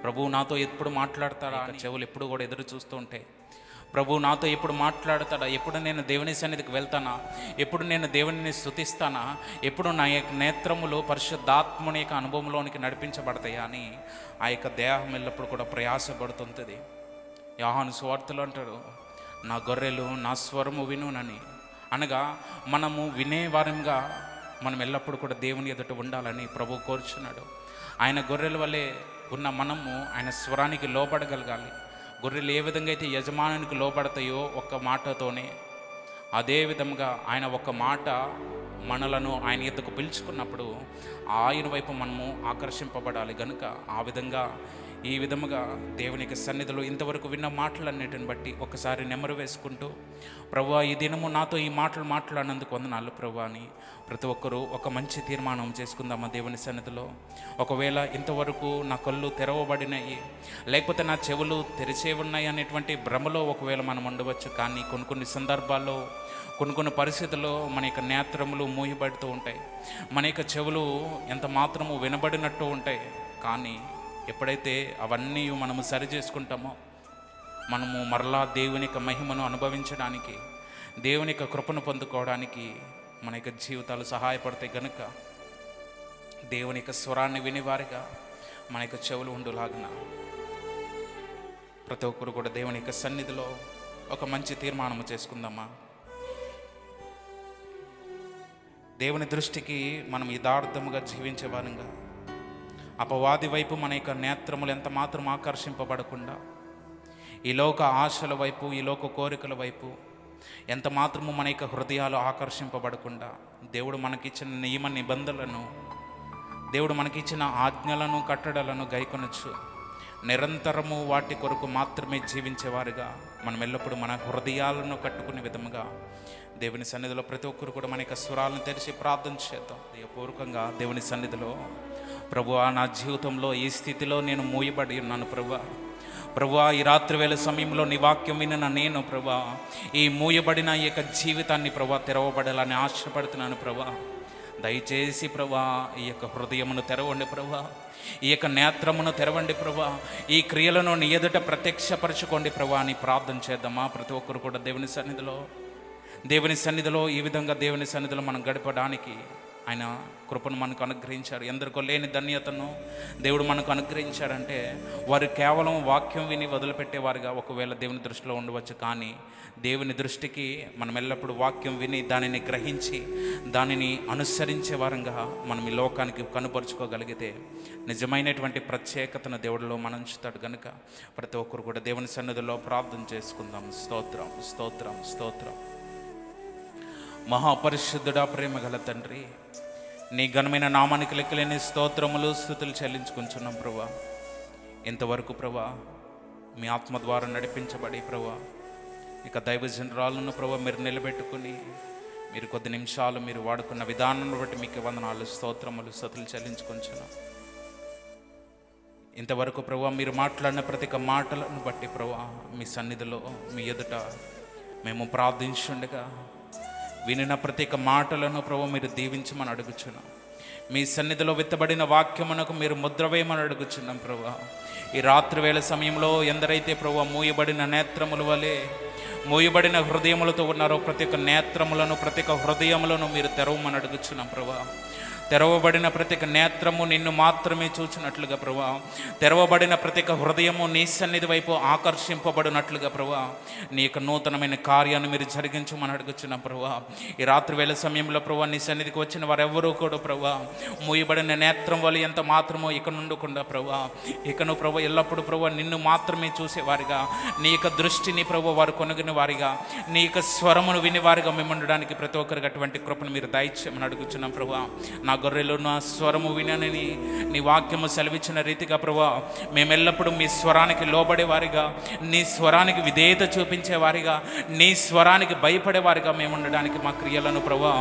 ప్రభువు నాతో ఎప్పుడు మాట్లాడతాడా అని చెవులు ఎప్పుడు కూడా ఎదురు చూస్తూ ఉంటాయి. ప్రభువు నాతో ఎప్పుడు మాట్లాడతాడా, ఎప్పుడు నేను దేవుని సన్నిధికి వెళ్తానా, ఎప్పుడు నేను దేవుని స్తుతిస్తానా, ఎప్పుడు నా యొక్క నేత్రములు పరిశుద్ధాత్మని యొక్క అనుభవంలోనికి నడిపించబడతాయా అని ఆ యొక్క దేహం ఎల్లప్పుడు కూడా ప్రయాసపడుతుంటుంది. యోహాను సువార్తలో అంటాడు, నా గొర్రెలు నా స్వరము వినునని. అనగా మనము వినేవారంగా మనం ఎల్లప్పుడూ కూడా దేవుని ఎదుట ఉండాలని ప్రభు కోరుచున్నాడు. ఆయన గొర్రెల వల్లే ఉన్న మనము ఆయన స్వరానికి లోబడగలగాలి. గొర్రెలు ఏ విధంగా అయితే యజమానునికి లోబడతాయో ఒక్క మాటతోనే, అదే విధంగా ఆయన ఒక మాట మనలను ఆయన ఎద్దుకు పిలుచుకున్నప్పుడు ఆయన వైపు మనము ఆకర్షింపబడాలి. గనుక ఆ విధంగా ఈ విధముగా దేవునికి సన్నిధిలో ఇంతవరకు విన్న మాటలన్నిటిని బట్టి ఒకసారి నెమరు వేసుకుంటూ, ప్రభువా ఈ దినము నాతో ఈ మాటలు మాట్లాడినందుకు వందనాలు ప్రభువా అని ప్రతి ఒక్కరూ ఒక మంచి తీర్మానం చేసుకుందామా దేవుని సన్నిధిలో. ఒకవేళ ఇంతవరకు నా కళ్ళు తెరవబడినాయి, లేకపోతే నా చెవులు తెరిచే ఉన్నాయి అనేటువంటి భ్రమలో ఒకవేళ మనం ఉండవచ్చు. కానీ కొన్ని సందర్భాల్లో కొన్ని పరిస్థితుల్లో మన యొక్క నేత్రములు మూయబడుతూ ఉంటాయి, మన యొక్క చెవులు ఎంత మాత్రము వినబడినట్టు ఉంటాయి. కానీ ఎప్పుడైతే అవన్నీ మనము సరి చేసుకుంటామో మనము మరలా దేవుని యొక్క మహిమను అనుభవించడానికి, దేవుని యొక్క కృపను పొందుకోవడానికి మన యొక్క జీవితాలు సహాయపడతాయి. గనుక దేవుని యొక్క స్వరాన్ని వినివారిగా మన యొక్క చెవులు ఉండులాగిన ప్రతి ఒక్కరు కూడా దేవుని యొక్క సన్నిధిలో ఒక మంచి తీర్మానము చేసుకుందామా. దేవుని దృష్టికి మనం యథార్థముగా జీవించే వారంగా, అపవాది వైపు మన యొక్క నేత్రములు ఎంత మాత్రం ఆకర్షింపబడకుండా, ఈ లోక ఆశల వైపు, ఈ లోక కోరికల వైపు ఎంత మాత్రము మన యొక్క హృదయాలు ఆకర్షింపబడకుండా, దేవుడు మనకిచ్చిన నియమ నిబంధనలను, దేవుడు మనకిచ్చిన ఆజ్ఞలను, కట్టడలను గైకొనొచ్చు నిరంతరము వాటి కొరకు మాత్రమే జీవించేవారుగా మనం ఎల్లప్పుడూ మన హృదయాలను కట్టుకునే విధముగా దేవుని సన్నిధిలో ప్రతి ఒక్కరు కూడా మన యొక్క స్వరాలను తెరిచి ప్రార్థన చేద్దాం. పూర్వకంగా దేవుని సన్నిధిలో, ప్రభువా నా జీవితంలో ఈ స్థితిలో నేను మూయబడి ఉన్నాను ప్రభువా ఈ రాత్రి వేళ సమయంలో నీ వాక్యం విన్న నేను ప్రభువా ఈ మూయబడిన ఈ యొక్క జీవితాన్ని ప్రభువా తెరవబడాలని ఆశపడుతున్నాను ప్రభువా. దయచేసి ప్రభా ఈ యొక్క హృదయమును తెరవండి ప్రభా, ఈ యొక్క నేత్రమును తెరవండి ప్రభా, ఈ క్రియలను నీ ఎదుట ప్రత్యక్షపరచుకోండి ప్రభా అని ప్రార్థన చేద్దామా. ప్రతి ఒక్కరు కూడా దేవుని సన్నిధిలో ఈ విధంగా దేవుని సన్నిధిలో మనం గడపడానికి ఆయన కృపను మనకు అనుగ్రహించాడు. ఎందరికో లేని ధన్యతను దేవుడు మనకు అనుగ్రహించాడంటే వారు కేవలం వాక్యం విని వదిలిపెట్టేవారుగా ఒకవేళ దేవుని దృష్టిలో ఉండవచ్చు. కానీ దేవుని దృష్టికి మనం ఎల్లప్పుడూ వాక్యం విని దానిని గ్రహించి దానిని అనుసరించే వారంగా మనం ఈ లోకానికి కనుపరుచుకోగలిగితే నిజమైనటువంటి ప్రత్యేకతను దేవుడిలో మనం ఉంచుతాడు. కనుక ప్రతి ఒక్కరు కూడా దేవుని సన్నిధిలో ప్రార్థన చేసుకుందాం. స్తోత్రం, స్తోత్రం, స్తోత్రం. మహాపరిశుద్ధుడా, ప్రేమ గల తండ్రి, నీ ఘనమైన నామానికి లెక్కలేని స్తోత్రములు స్తుతులు చెల్లించుకుంటున్నాం ప్రభా. ఇంతవరకు ప్రభా మీ ఆత్మ ద్వారా నడిపించబడి ప్రభా ఇక దైవజనరాలను ప్రభా మీరు నిలబెట్టుకుని మీరు కొద్ది నిమిషాలు మీరు వాడుకున్న విధానాన్ని బట్టి మీకు వందనాలు, స్తోత్రములు, స్తుతులు చెల్లించుకుంటున్నాం. ఇంతవరకు ప్రభా మీరు మాట్లాడిన ప్రతి ఒక్క మాటలను బట్టి ప్రభా మీ సన్నిధిలో మీ ఎదుట మేము ప్రార్థించుండగా వినిన ప్రతి ఒక్క మాటలను ప్రభు మీరు దీవించమని అడుగుచున్నాం. మీ సన్నిధిలో విత్తబడిన వాక్యమునకు మీరు ముద్ర వేయమని అడుగుచున్నాం ప్రభు. ఈ రాత్రి వేళ సమయంలో ఎందరైతే ప్రభు మూయబడిన నేత్రముల వలె మూయబడిన హృదయములతో ఉన్నారో ప్రతి ఒక్క నేత్రములను ప్రతి ఒక్క హృదయములను మీరు తెరవమని అడుగుచున్నాం ప్రభు. తెరవబడిన ప్రతి ఒక్క నేత్రము నిన్ను మాత్రమే చూచినట్లుగా ప్రభా, తెరవబడిన ప్రతి ఒక్క హృదయము నీ సన్నిధి వైపు ఆకర్షింపబడినట్లుగా ప్రభా నీ యొక్క నూతనమైన కార్యాన్ని మీరు జరిగించమని అడుగుచున్నాం ప్రభా. ఈ రాత్రి వేళ సమయంలో ప్రభా నీ సన్నిధికి వచ్చిన వారెవరూ కూడా ప్రభా మూయబడిన నేత్రం వల్ల ఎంత మాత్రమో ఇక నుండకుండా ప్రభా ఇకను ప్రభా ఎల్లప్పుడూ ప్రభా నిన్ను మాత్రమే చూసేవారిగా, నీ యొక్క దృష్టిని ప్రభా వారు కొనుగొని వారిగా, నీ యొక్క స్వరమును వినివారిగా మేము ఉండడానికి ప్రతి ఒక్కరికి అటువంటి కృపను మీరు దయచేయమని అడుగుచున్నాం ప్రభా. నా గొర్రెలు నా స్వరము వినని నీ వాక్యము సెలవిచ్చిన రీతిగా ప్రభా మేము ఎల్లప్పుడూ మీ స్వరానికి లోబడేవారిగా, నీ స్వరానికి విధేయత చూపించేవారిగా, నీ స్వరానికి భయపడేవారిగా మేము ఉండడానికి మా క్రియలను ప్రభా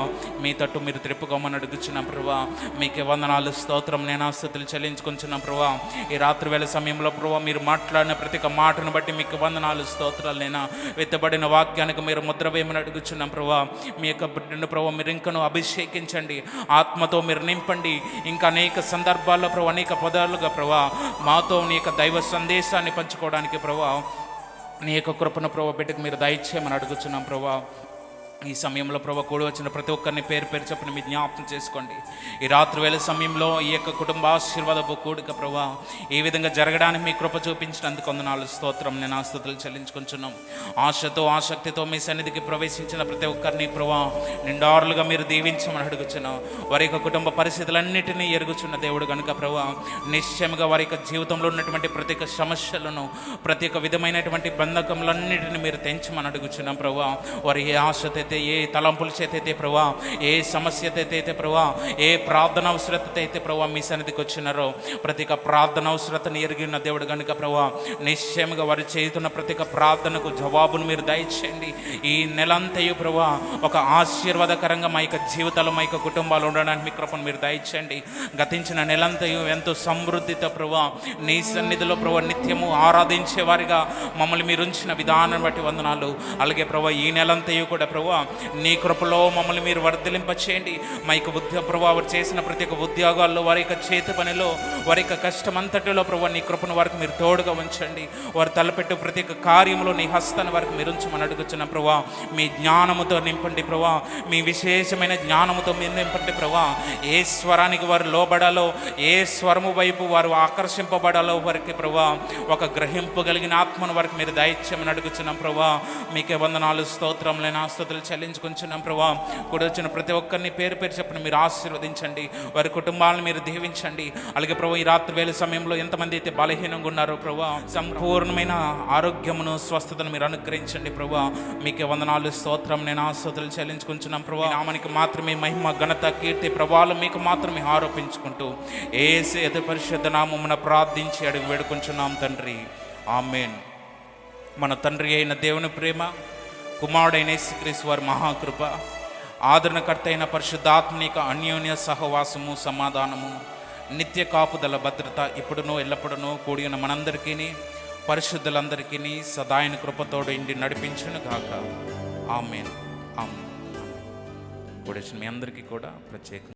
మీ తట్టు మీరు త్రిప్పుకోమని అడుగుచున్నాం ప్రభా. మీకే వందనాలు, స్తోత్రం, నేనాస్తుతులు చెల్లించుకుంటున్నాం ప్రభా. ఈ రాత్రి వేళ సమయంలో ప్రభా మీరు మాట్లాడిన ప్రతి ఒక్క మాటను బట్టి మీకు వందనాలు, స్తోత్రాలు. నేను వెత్తబడిన వాక్యానికి మీరు ముద్ర వేయమని అడుగుచున్నాం ప్రభా. మీ యొక్క బిడ్డను ప్రభా మీరు ఇంకను అభిషేకించండి, ఆత్మతో మీరు నింపండి. ఇంకా అనేక సందర్భాల్లో ప్రభా అనేక పదాలుగా ప్రభా మాతో నీ యొక్క దైవ సందేశాన్ని పంచుకోవడానికి ప్రభా నీ యొక్క కృపను ప్రభా బిడ్డకు మీరు దయచేయమని అడుగుచున్నాం ప్రభా. ఈ సమయంలో ప్రభా కూడి వచ్చిన ప్రతి ఒక్కరిని పేరు పేరు చెప్పిన మీ జ్ఞాపకం చేసుకోండి. ఈ రాత్రి వేళ సమయంలో ఈ యొక్క కుటుంబ ఆశీర్వాదపు కూడిక ప్రభా ఈ విధంగా జరగడానికి మీ కృప చూపించినందుకు వందనాలు, స్తోత్రం, నేను ఆస్తుతులు చెల్లించుకుంటున్నాం. ఆశతో ఆసక్తితో మీ సన్నిధికి ప్రవేశించిన ప్రతి ఒక్కరిని ప్రభా నిండారులుగా మీరు దీవించమని అడుగుచున్నాం. వారి యొక్క కుటుంబ పరిస్థితులన్నిటినీ ఎరుగుచున్న దేవుడు కనుక ప్రభా నిశ్చయంగా వారి యొక్క జీవితంలో ఉన్నటువంటి ప్రతి ఒక్క సమస్యలను ప్రతి ఒక్క విధమైనటువంటి బంధకములన్నిటిని మీరు తెంచమని అడుగుచున్నాం ప్రభా. వారి ఏ ఆశతో ఏ తలంపుల చేత అయితే ప్రభా, ఏ సమస్యత అయితే ప్రభా, ఏ ప్రార్థన అవసరత అయితే ప్రభా మీ సన్నిధికి వచ్చినారో ప్రతి ఒక్క ప్రార్థన అవసరతను ఎరిగిన దేవుడు కనుక ప్రభా నిశ్చయంగా వారు చేస్తున్న ప్రతి ఒక్క ప్రార్థనకు జవాబును మీరు దయచేయండి. ఈ నెలంతయు ప్రభా ఒక ఆశీర్వాదకరంగా మా యొక్క జీవితాలు మా యొక్క కుటుంబాలు ఉండడానికి మీ కృపను మీరు దయచేయండి. గతించిన నెలంతయు ఎంతో సమృద్ధితో ప్రభా నీ సన్నిధిలో ప్రభా నిత్యము ఆరాధించే వారిగా మమ్మల్ని మీరు ఉంచిన విధానం బట్టి వందనాలు. అలాగే ప్రభా ఈ నెలంతయు కూడా ప్రభా నీ కృపలో మమ్మల్ని మీరు వర్ధలింపచేయండి. మా యొక్క ప్రభా వారు చేసిన ప్రతి ఒక్క ఉద్యోగాల్లో వారి యొక్క చేతి పనిలో వారి యొక్క కష్టం అంతటిలో ప్రభా నీ కృపను వారికి మీరు తోడుగా ఉంచండి. వారు తలపెట్టు ప్రతి ఒక్క కార్యంలో నీ హస్తాన్ని వారికి మీరు ఉంచమని అడుగుచున్న ప్రభా మీ జ్ఞానముతో నింపండి ప్రభా, మీ విశేషమైన జ్ఞానముతో మీరు నింపండి ప్రభా. ఏ స్వరానికి వారు లోబడాలో, ఏ స్వరము వైపు వారు ఆకర్షింపబడాలో వారికి ప్రభా ఒక గ్రహింపు కలిగిన ఆత్మను వారికి మీరు దయచేయమని అడుగుచున్నాం ప్రభా. మీకే వందనాలు, స్తోత్రం, ఆస్తుతులు చెల్లించుకుంటున్నాం ప్రభా. కూడా వచ్చిన ప్రతి ఒక్కరిని పేరు పేరు చెప్పిన మీరు ఆశీర్వదించండి, వారి కుటుంబాలను మీరు దీవించండి. అలాగే ప్రభా ఈ రాత్రి వేళ సమయంలో ఎంతమంది అయితే బలహీనంగా ఉన్నారో ప్రభా సంపూర్ణమైన ఆరోగ్యమును స్వస్థతను మీరు అనుగ్రహించండి ప్రభా. మీకే వందనాలు, స్తోత్రం, నేను ఆస్తుతులు చెల్లించుకుంటున్నాం ప్రభా. నామానికి మాత్రమే మహిమ, ఘనత, కీర్తి, ప్రభావాలు మీకు మాత్రమే ఆరోపించుకుంటూ యేసు అతి పరిశుద్ధ నామమున ప్రార్థించి అడిగి వేడుకుంటున్నాం తండ్రి, ఆమేన్. మన తండ్రి అయిన దేవుని ప్రేమ, కుమారుడైన యేసుక్రీస్తు వారి మహాకృప, ఆదరణకర్త అయిన పరిశుద్ధాత్మనిక అన్యోన్య సహవాసము, సమాధానము, నిత్య కాపుదల, భద్రత ఇప్పుడునో ఎల్లప్పుడూ కూడి ఉన్న మనందరికీ పరిశుద్ధులందరికీ సదాయన కృపతోడు ఇండి నడిపించును గాక. ఆమేన్, ఆమేన్. కూడి మీ అందరికీ కూడా ప్రత్యేకంగా